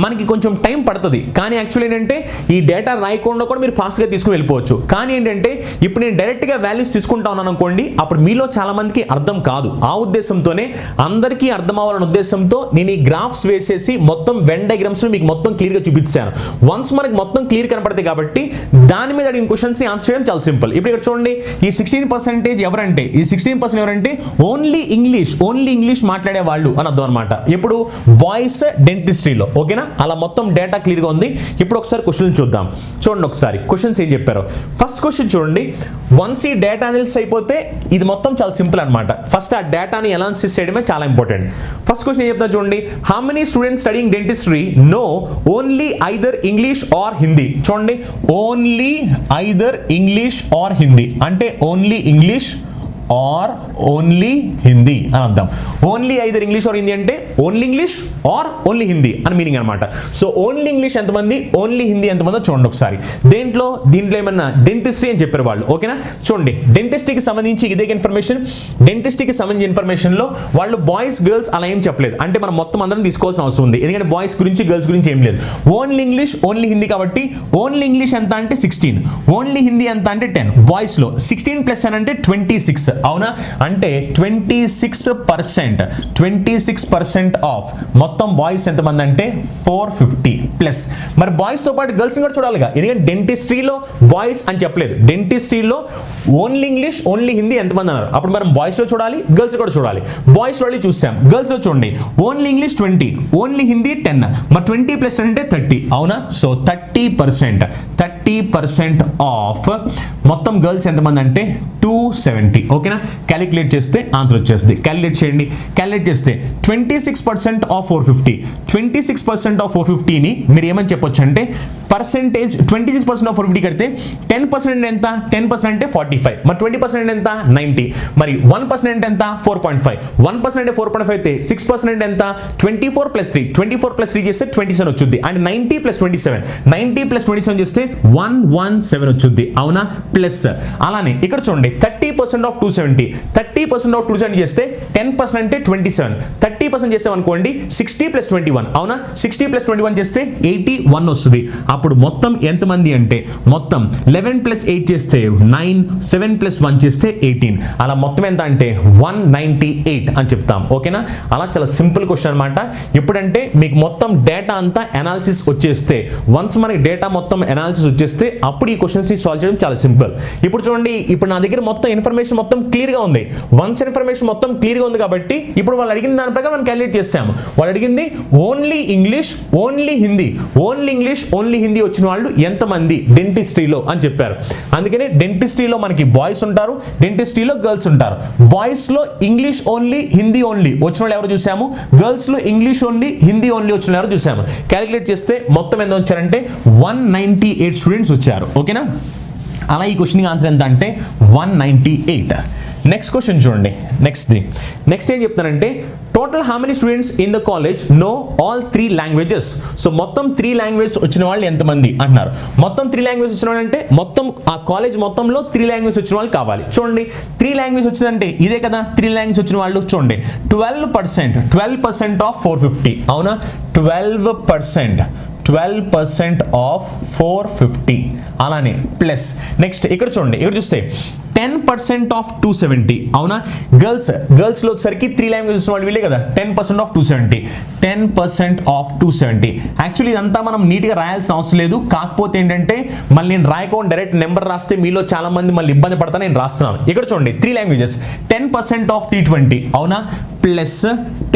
మనకి కొంచెం టైం పడుతుంది, కానీ యాక్చువల్లీ ఏంటంటే ఈ డేటా రాయకుండా కూడా మీరు ఫాస్ట్గా తీసుకుని వెళ్ళిపోవచ్చు. కానీ ఏంటంటే ఇప్పుడు నేను డైరెక్ట్గా వాల్యూస్ తీసుకుంటా ఉన్నాను అనుకోండి, అప్పుడు మీలో చాలా మందికి అర్థం కాదు. ఆ ఉద్దేశంతోనే అందరికీ అర్థం అవ్వాలనే ఉద్దేశంతో నేను ఈ గ్రాఫ్స్ వేసేసి మొత్తం వెన్ డయాగ్రామ్స్ మీకు మొత్తం క్లియర్గా చూపించాను. వన్స్ మనకి మొత్తం క్లియర్ కనపడతాయి కాబట్టి దాని మీద అడిగిన క్వశ్చన్స్ని ఆన్సర్ చేయడం చాలా సింపుల్. ఇప్పుడు ఇక్కడ చూడండి, ఈ 16% ఎవరంటే ఈ 16% ఎవరంటే ఓన్లీ ఇంగ్లీష్ మాట్లాడే వాళ్ళు అని అర్థం అనమాట. ఇప్పుడు బాయ్స్ డెంటిస్ట్రీలో. ఓకేనా? అలా మొత్తం డేటా క్లియర్గా ఉంది. ఇప్పుడు ఒకసారి క్వశ్చన్ చూద్దాం. చూడండి ఒకసారి క్వశ్చన్స్ ఏం చెప్పారో. ఫస్ట్ క్వశ్చన్ చూడండి, వన్స్ ఈ డేటా అనాలిసిస్ అయిపోతే ఇది మొత్తం చాలా సింపుల్ అనమాట. ఫస్ట్ ఆ డేటాని అనాలిసిస్ చేయడమే చాలా ఇంపార్టెంట్. ఫస్ట్ క్వశ్చన్ ఏం చెప్తా చూడండి, how many students studying dentistry no only either English or Hindi. చూడండి, only either English or Hindi అంటే only English or only Hindi అని అర్థం. Only either English or Hindi అంటే only English or only Hindi అని మీనింగ్ అనమాట. సో ఓన్లీ ఇంగ్లీష్ ఎంతమంది, ఓన్లీ హిందీ ఎంతమందో చూడండి ఒకసారి. దీంట్లో ఏమన్నా డెంటిస్ట్రీ అని చెప్పారు వాళ్ళు. ఓకేనా? చూడండి, డెంటిస్ట్రీకి సంబంధించి ఇదే ఇన్ఫర్మేషన్. డెంటిస్ట్రీకి సంబంధించిన ఇన్ఫర్మేషన్లో వాళ్ళు బాయ్స్ గర్ల్స్ అలా ఏం చెప్పలేదు. అంటే మనం మొత్తం అందరం తీసుకోవాల్సిన అవసరం ఉంది, ఎందుకంటే బాయ్స్ గురించి గర్ల్స్ గురించి ఏం లేదు. ఓన్లీ ఇంగ్లీష్ ఓన్లీ హిందీ కాబట్టి ఓన్లీ ఇంగ్లీష్ ఎంత అంటే 16, ఓన్లీ హిందీ ఎంత అంటే 10. బాయ్స్లో 16 ప్లస్ 10 అంటే 26. అవునా? అంటే 26% ఆఫ్ మొత్తం బాయ్స్ ఎంతమంది అంటే 450 ప్లస్. మరి బాయ్స్తో పాటు గర్ల్స్ కూడా చూడాలిగా, ఎందుకంటే డెంటిస్ట్రీలో బాయ్స్ అని చెప్పలేదు. డెంటిస్ట్రీలో ఓన్లీ ఇంగ్లీష్ ఓన్లీ హిందీ ఎంతమంది అన్నారు. అప్పుడు మనం బాయ్స్లో చూడాలి, గర్ల్స్ కూడా చూడాలి. బాయ్స్లో చూసాం, గర్ల్స్లో చూడండి, ఓన్లీ ఇంగ్లీష్ 20, ఓన్లీ హిందీ 10. మరి 20 ప్లస్ 10 అంటే 30. అవునా? సో 30% ఆఫ్ మొత్తం గర్ల్స్ ఎంతమంది అంటే 270. ఓకే? ఓకేనా? క్యాలిక్యులేట్ చేస్తే ఆన్సర్ వచ్చేస్తుంది. క్యాలిక్యులేట్ చేయండి. క్యాలిక్యులేట్ చేస్తే 26% ఆఫ్ 450, 26% ఆఫ్ 450ని మీరు ఏమని చెప్పొచ్చు అంటే పర్సెంటేజ్ 26% ఆఫ్ 450 కడితే 10% ఎంత? 10% అంటే 45, మరి 20% ఎంత? 90, మరి 1% ఎంత? 4.5, 1% అంటే 4.5 అయితే 6% ఎంత? 24 + 3, 24 + 3 చేస్తే 27 వచ్చుద్ది. అండ్ 90 + 27, 90 + 27 చేస్తే 117 వచ్చుద్ది. అవునా? ప్లస్ అలానే ఇక్కడ చూడండి 30% ఆఫ్ 270, 30% ఆఫ్ 270 చేస్తే 10% అంటే 27, 30% చేసామనుకోండి 60 + 21. అవునా? 60 + 21 చేస్తే 81 వస్తుంది. అప్పుడు మొత్తం ఎంతమంది అంటే మొత్తం 11 + 8 చేస్తే 9, 7 + 1 చేస్తే 18. అలా మొత్తం ఎంత అంటే 198 అని చెప్తాం. ఓకేనా? అలా చాలా సింపుల్ క్వశ్చన్ అనమాట. ఎప్పుడంటే మీకు మొత్తం డేటా అంతా అనాలిసిస్ వచ్చేస్తే, వన్స్ మనకి డేటా మొత్తం అనాలిసిస్ వచ్చేస్తే అప్పుడు ఈ క్వశ్చన్స్ ని సాల్వ్ చేయడం చాలా సింపుల్. ఇప్పుడు చూడండి, ఇప్పుడు నా దగ్గర మొత్తం ఇన్ఫర్మేషన్ మొత్తం క్లియర్ గా ఉంది. వన్స్ ఇన్ఫర్మేషన్ మొత్తం క్లియర్ గా ఉంది కాబట్టి ఇప్పుడు వాళ్ళు అడిగిన దాని ప్రకారం మనం క్యాలిక్యులేట్ చేస్తాము. వాళ్ళు అడిగింది only English, only Hindi, only English, only Hindi వచ్చిన వాళ్ళు ఎంతమంది డెంటిస్ట్రీలో అని చెప్పారు. అందుకనే డెంటిస్ట్రీలో మనకి బాయ్స్ ఉంటారు, డెంటిస్ట్రీలో గర్ల్స్ ఉంటారు. బాయ్స్ లో ఇంగ్లీష్ ఓన్లీ, హిందీ ఓన్లీ వచ్చిన వాళ్ళు ఎవరు చూసాము? గర్ల్స్ లో ఇంగ్లీష్ ఓన్లీ, హిందీ ఓన్లీ వచ్చిన ఎవరు చూసాము. క్యాలిక్యులేట్ చేస్తే మొత్తం ఎంత వచ్చారంటే 198 స్టూడెంట్స్ వచ్చారు. ఓకేనా? అలా ఈ క్వశ్చన్కి ఆన్సర్ ఎంత అంటే 198. నెక్స్ట్ క్వశ్చన్ చూడండి. నెక్స్ట్ ఏం చెప్తానంటే total how many students in the college know all 3 languages. So మొత్తం 3 లాంగ్వేజెస్ వచ్చిన వాళ్ళు ఎంతమంది అంటున్నారు. మొత్తం 3 లాంగ్వేజెస్ వచ్చిన వాళ్ళు అంటే మొత్తం ఆ కాలేజ్ మొత్తంలో 3 లాంగ్వేజెస్ వచ్చిన వాళ్ళు కావాలి. చూడండి 3 లాంగ్వేజ్ వచ్చిందంటే ఇదే కదా 3 లాంగ్వేజ్ వచ్చిన వాళ్ళు. చూడండి 12% ఆఫ్ 450. అవునా? 12% ఆఫ్ 450. అలానే ప్లస్ నెక్స్ట్ ఇక్కడ చూడండి, ఇక్కడ చూస్తే 10% ఆఫ్ 270. అవునా? గర్ల్స్ లో వచ్చేసరికి 3 లాంగ్వేజెస్ వాళ్ళు వీళ్ళే కదా. 10% ఆఫ్ 270, 10% ఆఫ్ 270. యాక్చువల్లీ ఇదంతా మనం నీట్గా రాయాల్సిన అవసరం లేదు. కాకపోతే ఏంటంటే మళ్ళీ నేను రాయకుండా డైరెక్ట్ నెంబర్ రాస్తే మీలో చాలా మంది మళ్ళీ ఇబ్బంది పడతా నేను రాస్తున్నాను. ఇక్కడ చూడండి 3 లాంగ్వేజెస్ 10% ఆఫ్ 320. అవునా? ప్లస్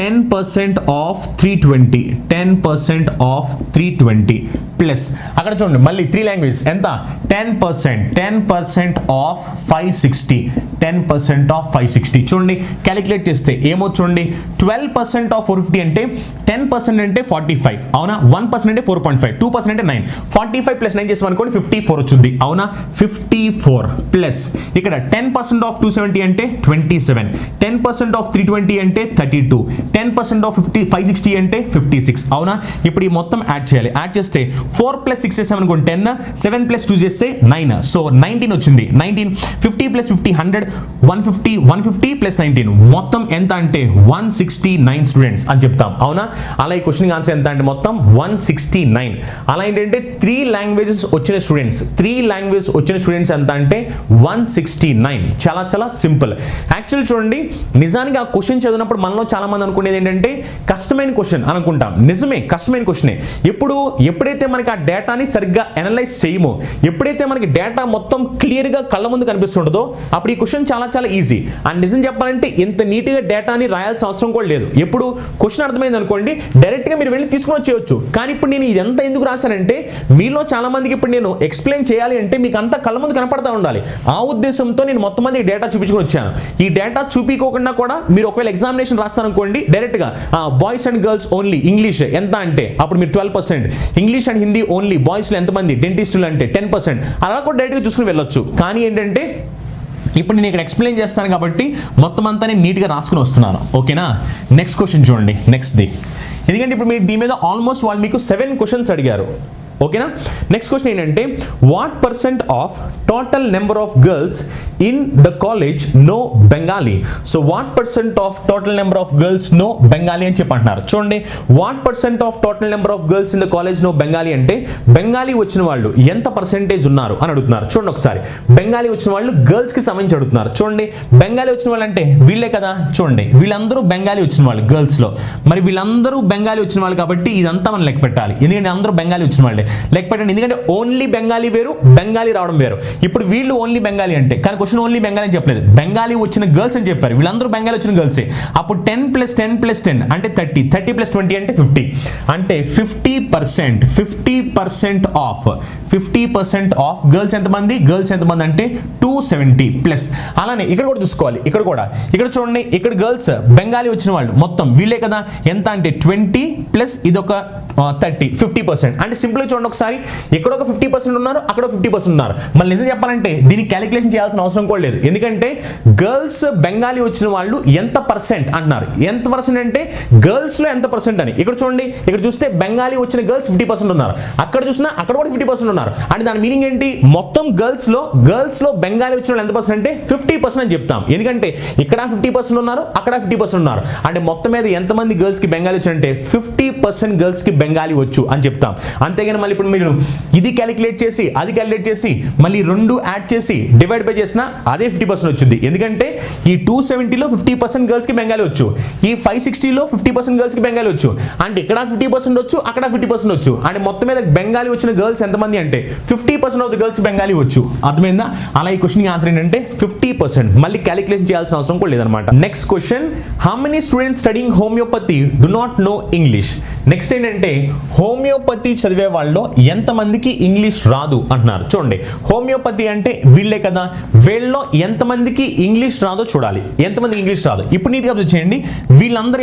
10% ఆఫ్ 320, 10% ఆఫ్ 320 ప్లస్ అక్కడ చూడండి మళ్ళీ 3 లాంగ్వేజెస్ ఎంత? 10% ఆఫ్ 560, 10% ఆఫ్ 560. చూడండి క్యాలిక్యులేట్ చేస్తే ఏమో చూడండి 12% ఆఫ్ 450 అంటే 10% అంటే 45. అవునా? 1% అంటే 4.5, 2% అంటే 9, 45 + 9 చేసాం అనుకోండి 54 వచ్చింది. అవునా? 54 ప్లస్ ఇక్కడ 10% ఆఫ్ 270 అంటే 27, 10% ఆఫ్ 320 అంటే 32, 10% ఆఫ్ 560 అంటే 56. అవునా? ఇప్పుడు ఈ మొత్తం యాడ్ చేయాలి. యాడ్ చేస్తే 4 + 6 చేసాం అనుకోండి 10, 7 + 2 చేస్తే 9, సో 19 వచ్చింది. 19, 50 + 50 100, 150, 150 + 19 మొత్తం ఎంత అంటే 169 స్టూడెంట్స్ అని చెప్తాం. అవునా? అలా ఈ క్వశ్చన్ ఆన్సర్ ఎంత అంటే మొత్తం 169. అలా ఏంటంటే 3 లాంగ్వేజెస్ వచ్చిన స్టూడెంట్స్ ఎంత అంటే 169. చాలా చాలా సింపుల్. యాక్చువల్ చూడండి నిజానికి ఆ క్వశ్చన్ చదివినప్పుడు మనలో చాలా మంది అనుకునేది ఏంటంటే కష్టమైన క్వశ్చన్ అనుకుంటాం. నిజమే కష్టమైన క్వశ్చనే. ఎప్పుడైతే మనకి ఆ డేటాని సరిగ్గా అనలైజ్ చేయమో, ఎప్పుడైతే మనకి డేటా మొత్తం క్లియర్గా కళ్ళ ముందు కనిపిస్తుంటుందో అప్పుడు ఈ క్వశ్చన్ చాలా చాలా ఈజీ. అండ్ నిజం చెప్పాలంటే ఇంత నీట్గా డేటాని రాయాల్సిన అవసరం కూడా లేదు. ఎప్పుడు క్వశ్చన్ అర్థమైంది అనుకోండి డైరెక్ట్గా మీరు వెళ్ళి తీసుకుని వచ్చేయచ్చు. కానీ ఇప్పుడు నేను ఇదంతా ఎందుకు రాశానంటే మీలో చాలా మందికి ఇప్పుడు నేను ఎక్స్ప్లెయిన్ చేయాలి అంటే మీకు అంతా కళ్ళ ముందు కనపడతా ఉండాలి. ఆ ఉద్దేశంతో నేను మొత్తం మంది డేటా చూపించుకుని వచ్చాను. ఈ డేటా చూపించుకోకుండా కూడా మీరు ఒకవేళ ఎగ్జామినేషన్ రాస్తారనుకోండి డైరెక్ట్గా boys and girls only English ఎంత అంటే అప్పుడు మీరు 12%, ఇంగ్లీష్ అండ్ హిందీ ఓన్లీ బాయ్స్లో ఎంతమంది డెంటిస్టులు అంటే 10%, అలా కూడా డైరెక్ట్గా చూసుకుని వెళ్ళొచ్చు. కానీ ఏంటంటే ఇప్పుడు నేను ఇక్కడ ఎక్స్ప్లెయిన్ చేస్తాను కాబట్టి మొత్తం అంతా నేను నీట్గా రాసుకుని వస్తున్నాను. ఓకేనా? నెక్స్ట్ క్వశ్చన్ చూడండి. ఎందుకంటే ఇప్పుడు మీరు దీని మీద ఆల్మోస్ట్ వాళ్ళు మీకు 7 క్వశ్చన్స్ అడిగారు. ఓకేనా? నెక్స్ట్ క్వశ్చన్ ఏంటంటే what % of total number of girls in the college know Bengali. So what % of total number of girls know Bengali అని చెప్పి అంటున్నారు. చూడండి what % of total number of girls in the college know Bengali అంటే బెంగాలీ వచ్చిన వాళ్ళు ఎంత పర్సెంటేజ్ ఉన్నారు అని అడుగుతున్నారు. చూడండి ఒకసారి బెంగాలీ వచ్చిన వాళ్ళు గర్ల్స్ కి సంబంధించి అడుగుతున్నారు. చూడండి బెంగాలీ వచ్చిన వాళ్ళు అంటే వీళ్ళే కదా. చూడండి వీళ్ళందరూ బెంగాలీ వచ్చిన వాళ్ళు గర్ల్స్ లో. మరి వీళ్ళందరూ బెంగాలీ వచ్చిన వాళ్ళు కాబట్టి ఇదంతా మనం లెక్క పెట్టాలి. ఎందుకంటే అందరూ బెంగాలీ వచ్చిన వాళ్ళే. పెట్టండి, ఎందుకంటే ఓన్లీ బెంగాలీ వేరు, బెంగాలీ రావడం వేరు. ఇప్పుడు వీళ్ళు ఓన్లీ బెంగాలీ అంటే, కానీ క్వశ్చన్ ఓన్లీ బెంగాలీ అని చెప్పలేదు, బెంగాలీ వచ్చిన గర్ల్స్ అని చెప్పారు. వీళ్ళందరూ బెంగాలీ వచ్చిన గర్ల్సే. అప్పుడు 10 + 10 + 10 అంటే 30, 30 + 20 అంటే 50. అంటే 50% ఆఫ్ గర్ల్స్ ఎంతమంది? గర్ల్స్ ఎంతమంది అంటే 270 ప్లస్. అలానే ఇక్కడ కూడా చూసుకోవాలి, ఇక్కడ చూడండి, ఇక్కడ గర్ల్స్ బెంగాలీ వచ్చిన వాళ్ళు మొత్తం వీళ్ళే కదా, ఎంత అంటే 20 ప్లస్ ఇదొక 30, 50%. అంటే సింపుల్గా చూడండి ఒకసారి, ఇక్కడ ఒక 50% ఉన్నారు, అక్కడ 50% ఉన్నారు. మళ్ళీ నిజం చెప్పాలంటే దీనికి క్యాలిక్యులేషన్ చేయాల్సిన అవసరం కూడా లేదు, ఎందుకంటే గర్ల్స్ బెంగాలీ వచ్చిన వాళ్ళు ఎంత పర్సెంట్ అంటున్నారు. ఎంత పర్సెంట్ అంటే గర్ల్స్ లో ఎంత పర్సెంట్ అని. ఇక్కడ చూడండి, ఇక్కడ చూస్తే బెంగాలీ వచ్చిన గర్ల్స్ 50% ఉన్నారు, అక్కడ చూసినా అక్కడ కూడా 50% ఉన్నారు. అంటే దాని మీనింగ్ ఏంటి? మొత్తం గర్ల్స్ లో బెంగాలీ వచ్చిన వాళ్ళు ఎంత పర్సెంట్ అంటే 50% అని చెప్తాం, ఎందుకంటే ఇక్కడ 50% ఉన్నారు, అక్కడ 50% ఉన్నారు. అంటే మొత్తం మీద ఎంతమంది గర్ల్స్ కి బెంగాలీ వచ్చారంటే 50% గర్ల్స్ కి బెంగాలీ వచ్చు అని చెప్తాం. అంతేగాని మళ్ళీ ఇప్పుడు మీరు ఇది క్యాలిక్యులేట్ చేసి అది క్యాలిక్యులేట్ చేసి మళ్ళీ రెండు యాడ్ చేసి డివైడ్ బై చేసినా అదే 50% వచ్చింది, ఎందుకంటే ఈ 270లో 50% గర్ల్స్ కి బెంగాలీ వచ్చు, ఈ 560లో 50% గర్ల్స్ కి బెంగాలీ వచ్చు. అంటే ఇక్కడ 50% వచ్చు, అక్కడ 50% వచ్చు. అంటే మొత్తం మీద బెంగాలీ వచ్చిన గర్ల్స్ ఎంతమంది అంటే 50% ఆఫ్ ద గర్ల్స్ బెంగాలీ వచ్చు. అర్థమైందా? అలా ఈ క్వశ్చన్ ఆన్సర్ ఏంటంటే 50%. మళ్ళీ క్యాలిక్యులేషన్ చేయాల్సిన అవసరం కూడా లేదనమాట. Next question, how many students studying homeopathy do not know English? Next ఏంటంటే హోమియోపతి చదివే వాళ్ళు ఎంతమందికి ఇంగ్లీష్ రాదు అంటున్నారు. చూడండి, హోమియోపతి అంటే వీళ్ళే కదా, వీళ్ళలో ఎంతమందికి ఇంగ్లీష్ రాదో చూడాలి. ఎంతమంది ఇంగ్లీష్ రాదు ఇప్పుడు నీట్గా అబ్జర్వ్ చేయండి. వీళ్ళందరూ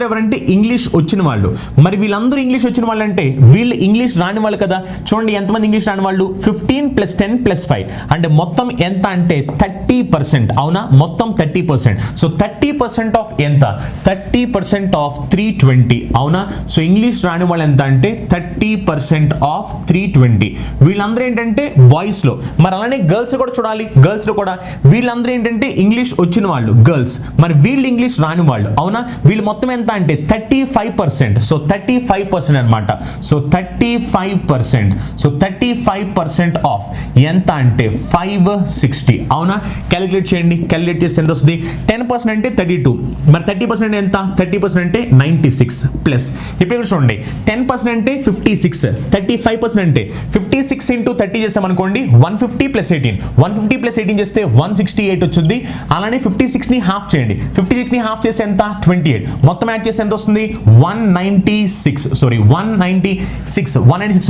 ఎవరంటే ఇంగ్లీష్ వచ్చిన వాళ్ళు. మరి వీళ్ళందరూ ఇంగ్లీష్ వచ్చిన వాళ్ళు అంటే వీళ్ళు ఇంగ్లీష్ రాని వాళ్ళు కదా. చూడండి ఎంతమంది ఇంగ్లీష్ రాని వాళ్ళు, 15 + 10 + 5 అంటే మొత్తం ఎంత అంటే 30%. అవునా? మొత్తం 30%. సో 30% ఆఫ్ ఎంత? 30% ఆఫ్ 320. అవునా? సో ఇంగ్లీష్ రాని వాళ్ళు ఎంత అంటే 30% ఆఫ్ 320. వీళ్ళందరూ ఏంటంటే బాయ్స్ లో. మరి అలానే గర్ల్స్ కూడా చూడాలి. గర్ల్స్ లో కూడా వీళ్ళందరూ ఏంటంటే ఇంగ్లీష్ వచ్చిన వాళ్ళు గర్ల్స్, మరి వీళ్ళు ఇంగ్లీష్ రాని వాళ్ళు. అవునా? వీళ్ళు మొత్తం ఎంత అంటే 35%. సో 35% అనమాట. సో 35% ఆఫ్ ఎంత అంటే 560. అవునా? క్యాలిక్యులేట్ చేయండి. క్యాలిక్యులేట్ చేస్తే ఎంత వస్తుంది? 10% అంటే 32. మరి 30% ఎంత? 30% అంటే 96 ప్లస్. ఇప్పుడు ఇక్కడ చూడండి, 10% అంటే 56, 35% అంటే 56 × 30 చేస్తాం అనుకోండి 150 + 18. 150 + 18 చేస్తే 168 వచ్చింది. అలానే 56ని హాఫ్ చేయండి. 56ని హాఫ్ చేస్తే ఎంత? 28. మొత్తం యాడ్ చేస్తే ఎంత వస్తుంది? 196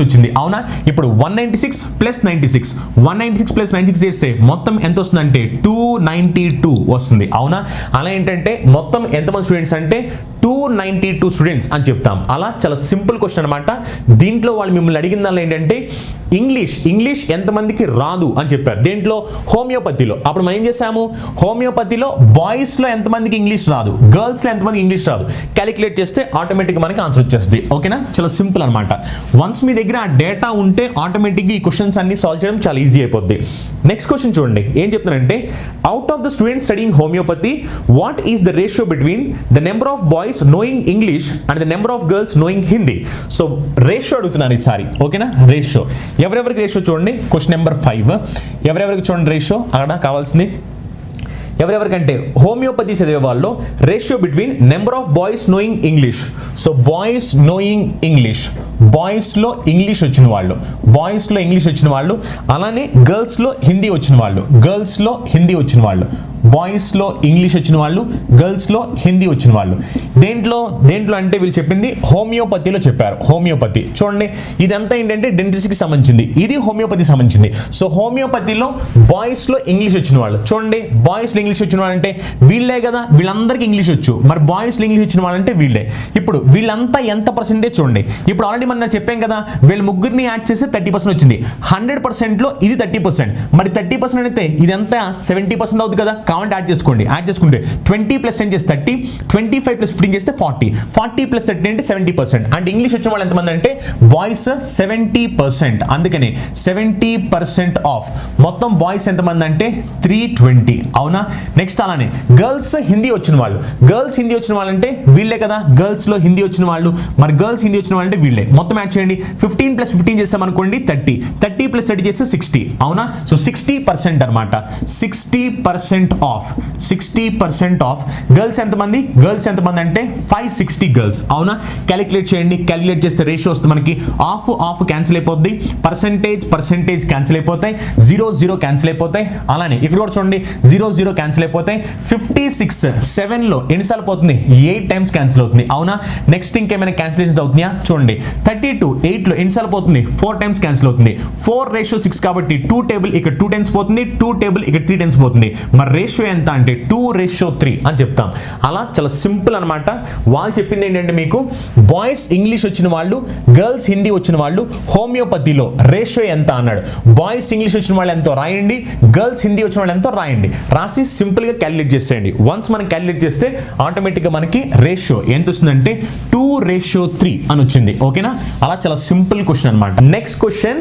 వచ్చింది. అవునా? ఇప్పుడు 196 + 96, 196 + 96 చేస్తే మొత్తం ఎంత వస్తుంది అంటే 292 వస్తుంది. అవునా? అలా ఏంటంటే మొత్తం ఎంతమంది స్టూడెంట్స్ అంటే 292 స్టూడెంట్స్ అని చెప్తాం. అలా చాలా సింపుల్ క్వశ్చన్ అనమాట. దీంట్లో వాళ్ళు మిమ్మల్ని అడిగిన దానిలో ఏంటంటే ఇంగ్లీష్ ఎంతమందికి రాదు అని చెప్పారు. దేంట్లో? హోమియోపతిలో. అప్పుడు మనం ఏం చేసాము? హోమియోపతిలో బాయ్స్ లో ఎంతమందికి ఇంగ్లీష్ రాదు, గర్ల్స్ లో ఎంతమంది ఇంగ్లీష్ రాదు క్యాలిక్యులేట్ చేస్తే ఆటోమేటిక్ మనకి ఆన్సర్ వచ్చేస్తుంది. ఓకేనా? చాలా సింపుల్ అనమాట. వన్స్ మీ దగ్గర ఆ డేటా ఉంటే ఆటోమేటిక్గా ఈ క్వశ్చన్స్ అన్ని సాల్వ్ చేయడం చాలా ఈజీ అయిపోద్ది. నెక్స్ట్ క్వశ్చన్ చూడండి, ఏం చెప్తున్నారంటే out of the students studying homeopathy what is the ratio between the number of boys knowing English and the number of girls knowing Hindi? So ratio అడుగుతున్నాను ఈసారి. ఓకేనా? రేషియో ఎవరెవరికి రేషియో చూడండి. క్వశ్చన్ నెంబర్ 5 ఎవరెవరికి చూడండి రేషియో అక్కడ కావాల్సింది. ఎవరెవరికంటే హోమియోపతి చదివే వాళ్ళు ratio between number of boys knowing English. So boys knowing English, బాయ్స్లో ఇంగ్లీష్ వచ్చిన వాళ్ళు, అలానే గర్ల్స్లో హిందీ వచ్చిన వాళ్ళు, బాయ్స్లో ఇంగ్లీష్ వచ్చిన వాళ్ళు, గర్ల్స్లో హిందీ వచ్చిన వాళ్ళు. దేంట్లో అంటే వీళ్ళు చెప్పింది హోమియోపతిలో చెప్పారు. హోమియోపతి చూడండి, ఇదంతా ఏంటంటే డెంటిస్ట్కి సంబంధించింది, ఇది హోమియోపతి సంబంధించింది. సో హోమియోపతిలో బాయ్స్లో ఇంగ్లీష్ వచ్చిన వాళ్ళు చూడండి, బాయ్స్లో ఇంగ్లీష్ వచ్చిన వాళ్ళంటే వీళ్ళే కదా, వీళ్ళందరికీ ఇంగ్లీష్ వచ్చు. మరి బాయ్స్లో ఇంగ్లీష్ వచ్చిన వాళ్ళంటే వీళ్ళే. ఇప్పుడు వీళ్ళంతా ఎంత పర్సెంటేజ్ చూడండి. ఇప్పుడు ఆల్రెడీ మనం చెప్పాం కదా, వీళ్ళ ముగ్గురిని యాడ్ చేస్తే 30% వచ్చింది. 100%లో ఇది 30%. మరి 30% అయితే ఇదంతా 70% అవుతుంది కదా. కావాలంటే యాడ్ చేసుకుంటే 20 + 10 చేస్తే 30, 25 + 15 చేస్తే 40, 40 + 30 అంటే 70%. అంటే ఇంగ్లీష్ వచ్చిన వాళ్ళు ఎంతమంది అంటే బాయ్స్ 70%. అందుకని 70% ఆఫ్ మొత్తం బాయ్స్ ఎంతమంది అంటే 320. అవునా? నెక్స్ట్ అలానే గర్ల్స్ హిందీ వచ్చిన వాళ్ళు, గర్ల్స్ హిందీ వచ్చిన వాళ్ళు అంటే వీళ్ళే కదా, గర్ల్స్లో హిందీ వచ్చిన వాళ్ళు, మరి గర్ల్స్ హిందీ వచ్చిన వాళ్ళు అంటే వీళ్ళే. మొత్తం యాడ్ చేయండి, 15 + 15 చేస్తామనుకోండి 30, 30 + 30 చేస్తే 60, అవునా? సో 60% అనమాట, 60% ఆఫ్, 60% ఆఫ్. గర్ల్స్ ఎంతమంది, గర్ల్స్ ఎంతమంది అంటే 560 గర్ల్స్, అవునా? క్యాలిక్యులేట్ చేయండి, క్యాలిక్యులేట్ చేస్తే రేషియో వస్తుంది మనకి, ఆఫ్ ఆఫ్ క్యాన్సిల్ అయిపోద్ది, పర్సెంటేజ్ క్యాన్సిల్ అయిపోతాయి, 0 క్యాన్సిల్ అయిపోతాయి. అలానే ఇక్కడ కూడా చూడండి 0 క్యాన్సిల్ అయిపోతాయి. 56 7లో ఎన్నిసార్లు పోతుంది, 8 టైమ్స్ క్యాన్సిల్ అవుతుంది, అవునా? నెక్స్ట్ ఇంకేమైనా క్యాన్సిలేషన్స్ అవుతున్నాయా చూడండి, 32 8లో ఎన్నిసార్లు పోతుంది, 4 టైమ్స్ క్యాన్సిల్ అవుతుంది. 4:6 కాబట్టి 2 టేబుల్ ఇక్కడ 2 టైమ్స్ పోతుంది, 2 టేబుల్ ఇక్కడ 3 టైమ్స్ పోతుంది. మరి రేషియో ఎంత అంటే 2:3 అని చెప్తాం. అలా చాలా సింపుల్ అనమాట. వాళ్ళు చెప్పింది ఏంటంటే మీకు బాయ్స్ ఇంగ్లీష్ వచ్చిన వాళ్ళు, గర్ల్స్ హిందీ వచ్చిన వాళ్ళు హోమియోపతిలో రేషియో ఎంత అన్నాడు. బాయ్స్ ఇంగ్లీష్ వచ్చిన వాళ్ళు ఎంతో రాయండి, గర్ల్స్ హిందీ వచ్చిన వాళ్ళు ఎంతో రాయండి, రాసి సింపుల్గా క్యాలిక్యులేట్ చేసేయండి. వన్స్ మనం క్యాలిక్యులేట్ చేస్తే ఆటోమేటిక్గా మనకి రేషియో ఎంత వస్తుందంటే 2:3 అని వచ్చింది, ఓకేనా? అలా చాలా సింపుల్ క్వశ్చన్ అనమాట. Next question,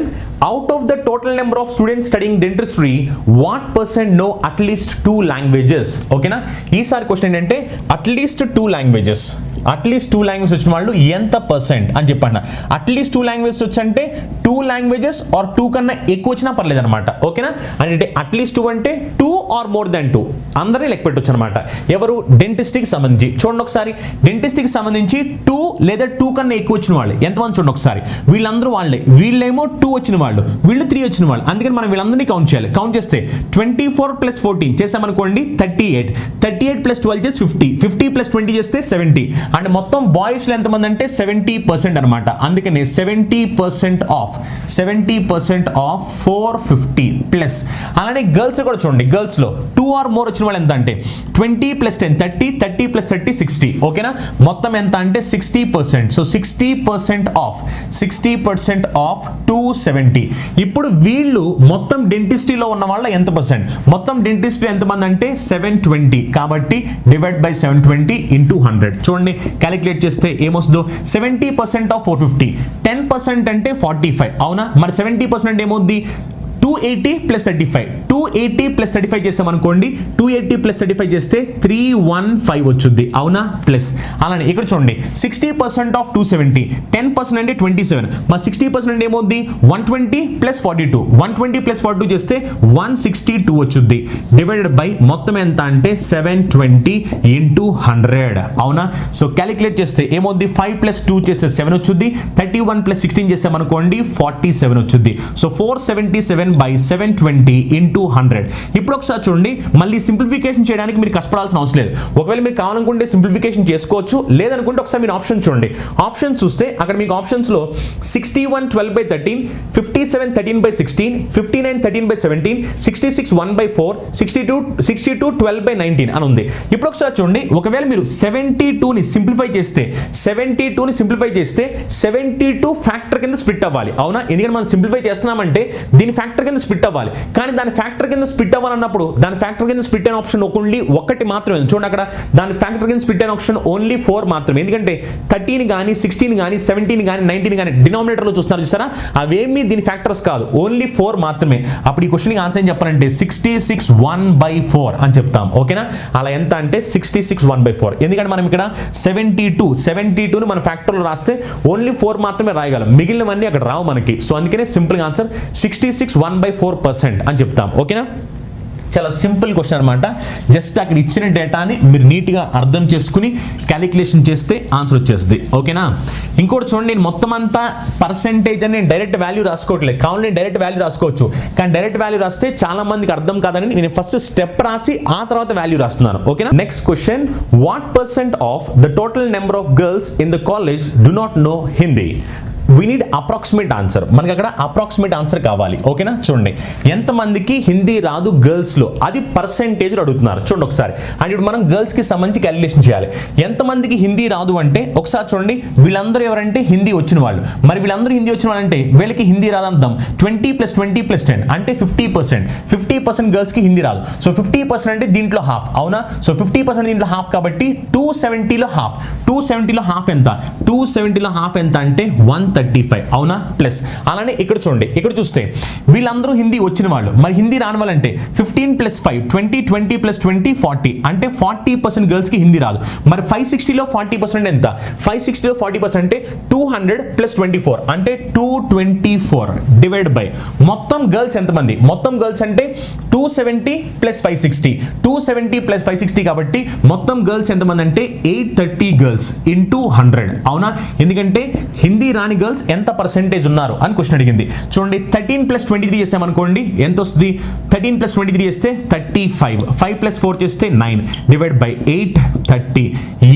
out of the total number of students studying dentistry what percent know at least 2 languages, ఓకేనా? ఈసారి క్వశ్చన్ ఏంటంటే అట్లీస్ట్ 2 లాంగ్వేజెస్, అట్లీస్ట్ 2 లాంగ్వేజెస్ వచ్చిన వాళ్ళు ఎంత పర్సెంట్ అని చెప్పండి. అట్లీస్ట్ 2 లాంగ్వేజెస్ వచ్చంటే 2 లాంగ్వేజెస్ ఆర్ 2 కన్నా ఎక్కువ వచ్చినా పర్లేదు అనమాట, ఓకేనా? అంటే అట్లీస్ట్ 2 అంటే 2 ఆర్ మోర్ దాన్ 2 అందరినీ లెక్క పెట్టొచ్చు అనమాట. ఎవరు, డెంటిస్ట్కి సంబంధించి చూడండి ఒకసారి, డెంటిస్ట్కి సంబంధించి 2 లేదా 2 కన్నా ఎక్కువ వచ్చిన వాళ్ళు ఎంతమంది చూడండి ఒకసారి, వీళ్ళందరూ వాళ్ళే, వీళ్ళేమో 2 వచ్చిన వాళ్ళు, వీళ్ళు 3 వచ్చిన వాళ్ళు, అందుకని మనం వీళ్ళందరినీ కౌంట్ చేయాలి. కౌంట్ చేస్తే 24 + 14 చేసామనుకోండి 38, 38 + 12 చేసి 50, 50 + 20 చేస్తే 70. అండ్ మొత్తం బాయ్స్లో ఎంతమంది అంటే 70% అనమాట, అందుకని 70% ఆఫ్ 450 ప్లస్. అలానే గర్ల్స్ కూడా చూడండి, గర్ల్స్లో 2 ఆర్ మోర్ వచ్చిన వాళ్ళు ఎంత అంటే 20 + 10 30, 30 + 30 60, ఓకేనా? మొత్తం ఎంత అంటే 60%. So 60% of 270. ఇప్పుడు వీళ్ళు మొత్తం డెంటిస్ట్రీలో ఉన్న వాళ్ళ ఎంత పర్సెంట్, మొత్తం డెంటిస్ట్రీ ఎంతమంది అంటే 720, కాబట్టి డివైడ్ బై 720 × 100. చూడండి క్యాలిక్యులేట్ చేస్తే ఏమొస్తుందో, 70% ఆఫ్ 450, 10% అంటే 45, అవునా? మరి 70% ఏమవుద్ది, 280 + 35, 280 + 35 చేసామనుకోండి, 280 + 35 చేస్తే 315 వచ్చుద్ది, అవునా? ప్లస్. అలానే ఇక్కడ చూడండి 60% ఆఫ్ 270, 10% అంటే 27, మరి 60% అంటే ఏమవుద్ది, 120 + 42, 120 + 42 చేస్తే 162 వచ్చుద్ది, డివైడెడ్ బై మొత్తం ఎంత అంటే 720 × 100, అవునా? సో క్యాలిక్యులేట్ చేస్తే ఏమవుద్ది, 5 + 2 చేస్తే 7 వచ్చుద్ది, 31 + 16 చేసామనుకోండి 47 వచ్చుద్ది. సో 477/720 × 100. ఇప్పుడు ఒకసారి చూడండి, మళ్ళీ సింప్లిఫికేషన్ చేయడానికి మీరు కష్టపడాల్సిన అవసరం లేదు. ఒకవేళ మీరు కావాలనుకుంటే సింప్లిఫికేషన్ చేసుకోవచ్చు, లేదనుకుంటే ఒకసారి మీరు ఆప్షన్ చూడండి. ఆప్షన్ చూస్తే అక్కడ మీకు ఆప్షన్స్లో 61 12/13, 57 13/16, 59 13/17, 66 1/4, 62 12/19 అని ఉంది. ఇప్పుడు ఒకసారి చూడండి, ఒకవేళ మీరు 72ని సింప్లిఫై చేస్తే 72 ఫ్యాక్టర్ కింద స్ప్లిట్ అవ్వాలి, అవునా? ఎందుకంటే మనం సింప్లిఫై చేస్తున్నామంటే దీని ఫ్యాక్టర్ కింద స్ప్లిట్ అవ్వాలి, కానీ దాని ఫ్యాక్టర్ కింద స్ప్లిట్ అవ్వాలన్నప్పుడు దాని ఫ్యాక్టర్ కింద స్ప్లిట్ అయిన ఆప్షన్ ఓన్లీ ఒకటి మాత్రమే. చూడండి అక్కడ దాని ఫ్యాక్టర్ కింద స్ప్లిట్ అయిన ఆప్షన్ ఓన్లీ 4 మాత్రమే, ఎందుకంటే 13 కానీ 16 కానీ 17 కానీ 19 కానీ డినామినేటర్లో చూస్తున్నారు చూసారా, అవేమీ దీని ఫ్యాక్టర్స్ కాదు, ఓన్లీ 4 మాత్రమే. అప్పుడు ఈ క్వశ్చన్కి ఆన్సర్ ఏం చెప్పాలంటే 66 1/4 అని చెప్తాం, ఓకేనా? అలా ఎంత అంటే 66 1/4, ఎందుకంటే మనం ఇక్కడ 72ని మన ఫ్యాక్టర్లో రాస్తే ఓన్లీ 4 మాత్రమే రాయగలం, మిగిలినవన్నీ అక్కడ రావు మనకి. సో అందుకనే సింపుల్గా ఆన్సర్ 66 1/4% అని చెప్తాం, ఓకేనా? చాలా సింపుల్ క్వశ్చన్ అనమాట. జస్ట్ అక్కడ ఇచ్చిన డేటాని మీరు నీట్గా అర్థం చేసుకుని క్యాలిక్యులేషన్ చేస్తే ఆన్సర్ వచ్చేస్తుంది, ఓకేనా? ఇంకోటి చూడండి, నేను మొత్తం అంతా పర్సెంటేజ్ అని నేను డైరెక్ట్ వాల్యూ రాసుకోవట్లేదు, కావాలి నేను డైరెక్ట్ వాల్యూ రాసుకోవచ్చు, కానీ డైరెక్ట్ వాల్యూ రాస్తే చాలా మందికి అర్థం కాదని నేను ఫస్ట్ స్టెప్ రాసి ఆ తర్వాత వాల్యూ రాస్తున్నాను, ఓకేనా? Next question, what % of the total number of girls in the college do not know Hindi? We need approximate answer, మనకి అక్కడ అప్రాక్సిమేట్ ఆన్సర్ కావాలి, ఓకేనా? చూడండి ఎంతమందికి హిందీ రాదు గర్ల్స్లో, అది పర్సెంటేజ్ అడుగుతున్నారు. చూడండి ఒకసారి, అండ్ ఇప్పుడు మనం గర్ల్స్కి సంబంధించి క్యాలిక్యులేషన్ చేయాలి. ఎంతమందికి హిందీ రాదు అంటే ఒకసారి చూడండి, వీళ్ళందరూ ఎవరంటే హిందీ వచ్చిన వాళ్ళు, మరి వీళ్ళందరూ హిందీ వచ్చిన వాళ్ళు అంటే వీళ్ళకి హిందీ రాదంతాం 20 + 20 + 10 అంటే 50% గర్ల్స్కి హిందీ రాదు. సో 50% అంటే దీంట్లో హాఫ్, అవునా? సో 50% దీంట్లో హాఫ్ కాబట్టి 270లో హాఫ్ ఎంత, 270లో హాఫ్ ఎంత అంటే 130. 35 అవునా ప్లస్. అలానే ఇక్కడ చూడండి, ఇక్కడ చూస్తే వీళ్ళందరూ హిందీ వచ్చిన వాళ్ళు, మరి హిందీ రాని వాళ్ళంటే 15 + 5 20, 20 + 20 40, అంటే 40% గర్ల్స్కి హిందీ రాదు. మరి 560లో 40% ఎంత? 560లో 40% అంటే 200 + 24 అంటే 224 డివైడ్ బై మొత్తం గర్ల్స్ ఎంతమంది? మొత్తం గర్ల్స్ అంటే 270 + 560, 270 + 560 కాబట్టి మొత్తం గర్ల్స్ ఎంతమంది అంటే 830 గర్ల్స్ ఇంటూ 100 అవునా. ఎందుకంటే హిందీ రాని గర్ల్స్ ఎంత పర్సెంటేజ్ ఉన్నారు అని క్వశ్చన్ అడిగింది. చూడండి 13 + 23 చేసామనుకోండి ఎంత వస్తుంది? 13 + 23 చేస్తే 35, 5 + 4 చేస్తే 9 డివైడ్ బై 830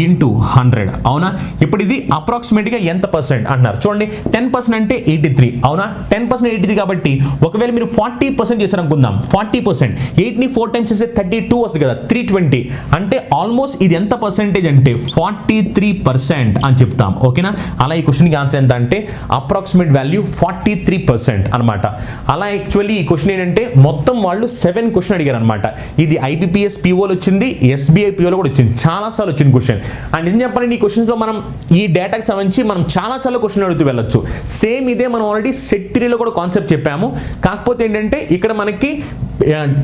ఇంటూ 100 అవునా. ఇప్పుడు ఇది అప్రాక్సిమేట్గా ఎంత పర్సెంట్ అంటున్నారు. చూడండి 10% అంటే 83 అవునా. 10% 83 కాబట్టి ఒకవేళ మీరు 40% చేశారు అనుకుందాం, 40% 8ని 4 టైమ్స్ చేస్తే 32 వస్తుంది కదా, 320 అంటే ఆల్మోస్ట్ ఇది ఎంత పర్సెంటేజ్ అంటే 43% అని చెప్తాం ఓకేనా. అలా ఈ క్వశ్చన్కి ఆన్సర్ ఎంత అంటే అప్రాక్సిమేట్ వాల్యూ 43% అనమాట. అలా యాక్చువల్లీ ఈ క్వశ్చన్ ఏంటంటే మొత్తం వాళ్ళు 7 క్వశ్చన్ అడిగారు అనమాట. ఇది ఐబీపీఎస్ పీఓలో వచ్చింది, ఎస్బీఐ పీఓలో కూడా వచ్చింది, చాలా సార్లు వచ్చింది క్వశ్చన్. అండ్ నిజం చెప్పాలంటే ఈ క్వశ్చన్స్లో మనం ఈ డేటాకి సంబంధించి మనం చాలా క్వశ్చన్ అడుగుతూ వెళ్ళొచ్చు. సేమ్ ఇదే మనం ఆల్రెడీ సెట్ 3లో కూడా కాన్సెప్ట్ చెప్పాము. కాకపోతే ఏంటంటే ఇక్కడ మనకి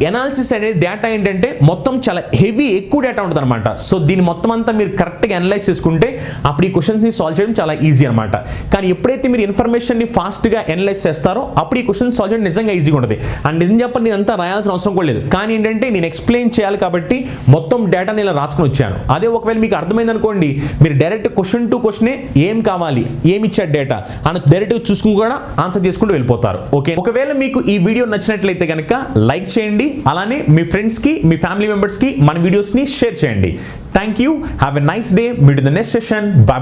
ఎనాలిసిస్ అనేది డేటా ఏంటంటే మొత్తం చాలా హెవీ ఎక్కువ డేటా ఉంటుంది అనమాట. సో దీని మొత్తం అంతా మీరు కరెక్ట్గా అనలైజ్ చేసుకుంటే అప్పుడు ఈ క్వశ్చన్స్ని సాల్వ్ చేయడం చాలా ఈజీ అనమాట. కానీ ఎప్పుడైతే మీరు ఇన్ఫర్మేషన్ని ఫాస్ట్గా అనలైజ్ చేస్తారో అప్పుడు ఈ క్వశ్చన్ సాల్వ్ చేయడం నిజంగా ఈజీగా ఉంటుంది. అండ్ నిజం చెప్పండి నేను అంతా రాయాల్సిన అవసరం కూడా లేదు. కానీ ఏంటంటే నేను ఎక్స్ప్లెయిన్ చేయాలి కాబట్టి మొత్తం డేటాని ఇలా రాసుకొని వచ్చాను. అదే ఒకవేళ మీకు అర్థమైంది అనుకోండి, మీరు డైరెక్ట్ క్వశ్చన్ టు క్వశ్చనే ఏం కావాలి, ఏమి ఇచ్చారు డేటా అని డైరెక్ట్గా చూసుకుని కూడా ఆన్సర్ చేసుకుంటూ వెళ్ళిపోతారు ఓకే. ఒకవేళ మీకు ఈ వీడియో నచ్చినట్లయితే కనుక లైక్ చేయండి, అలానే మీ ఫ్రెండ్స్కి మీ ఫ్యామిలీ మెంబర్స్కి మన వీడియోస్ని షేర్ చేయండి. Thank you, have a nice day, meet in the next session, by.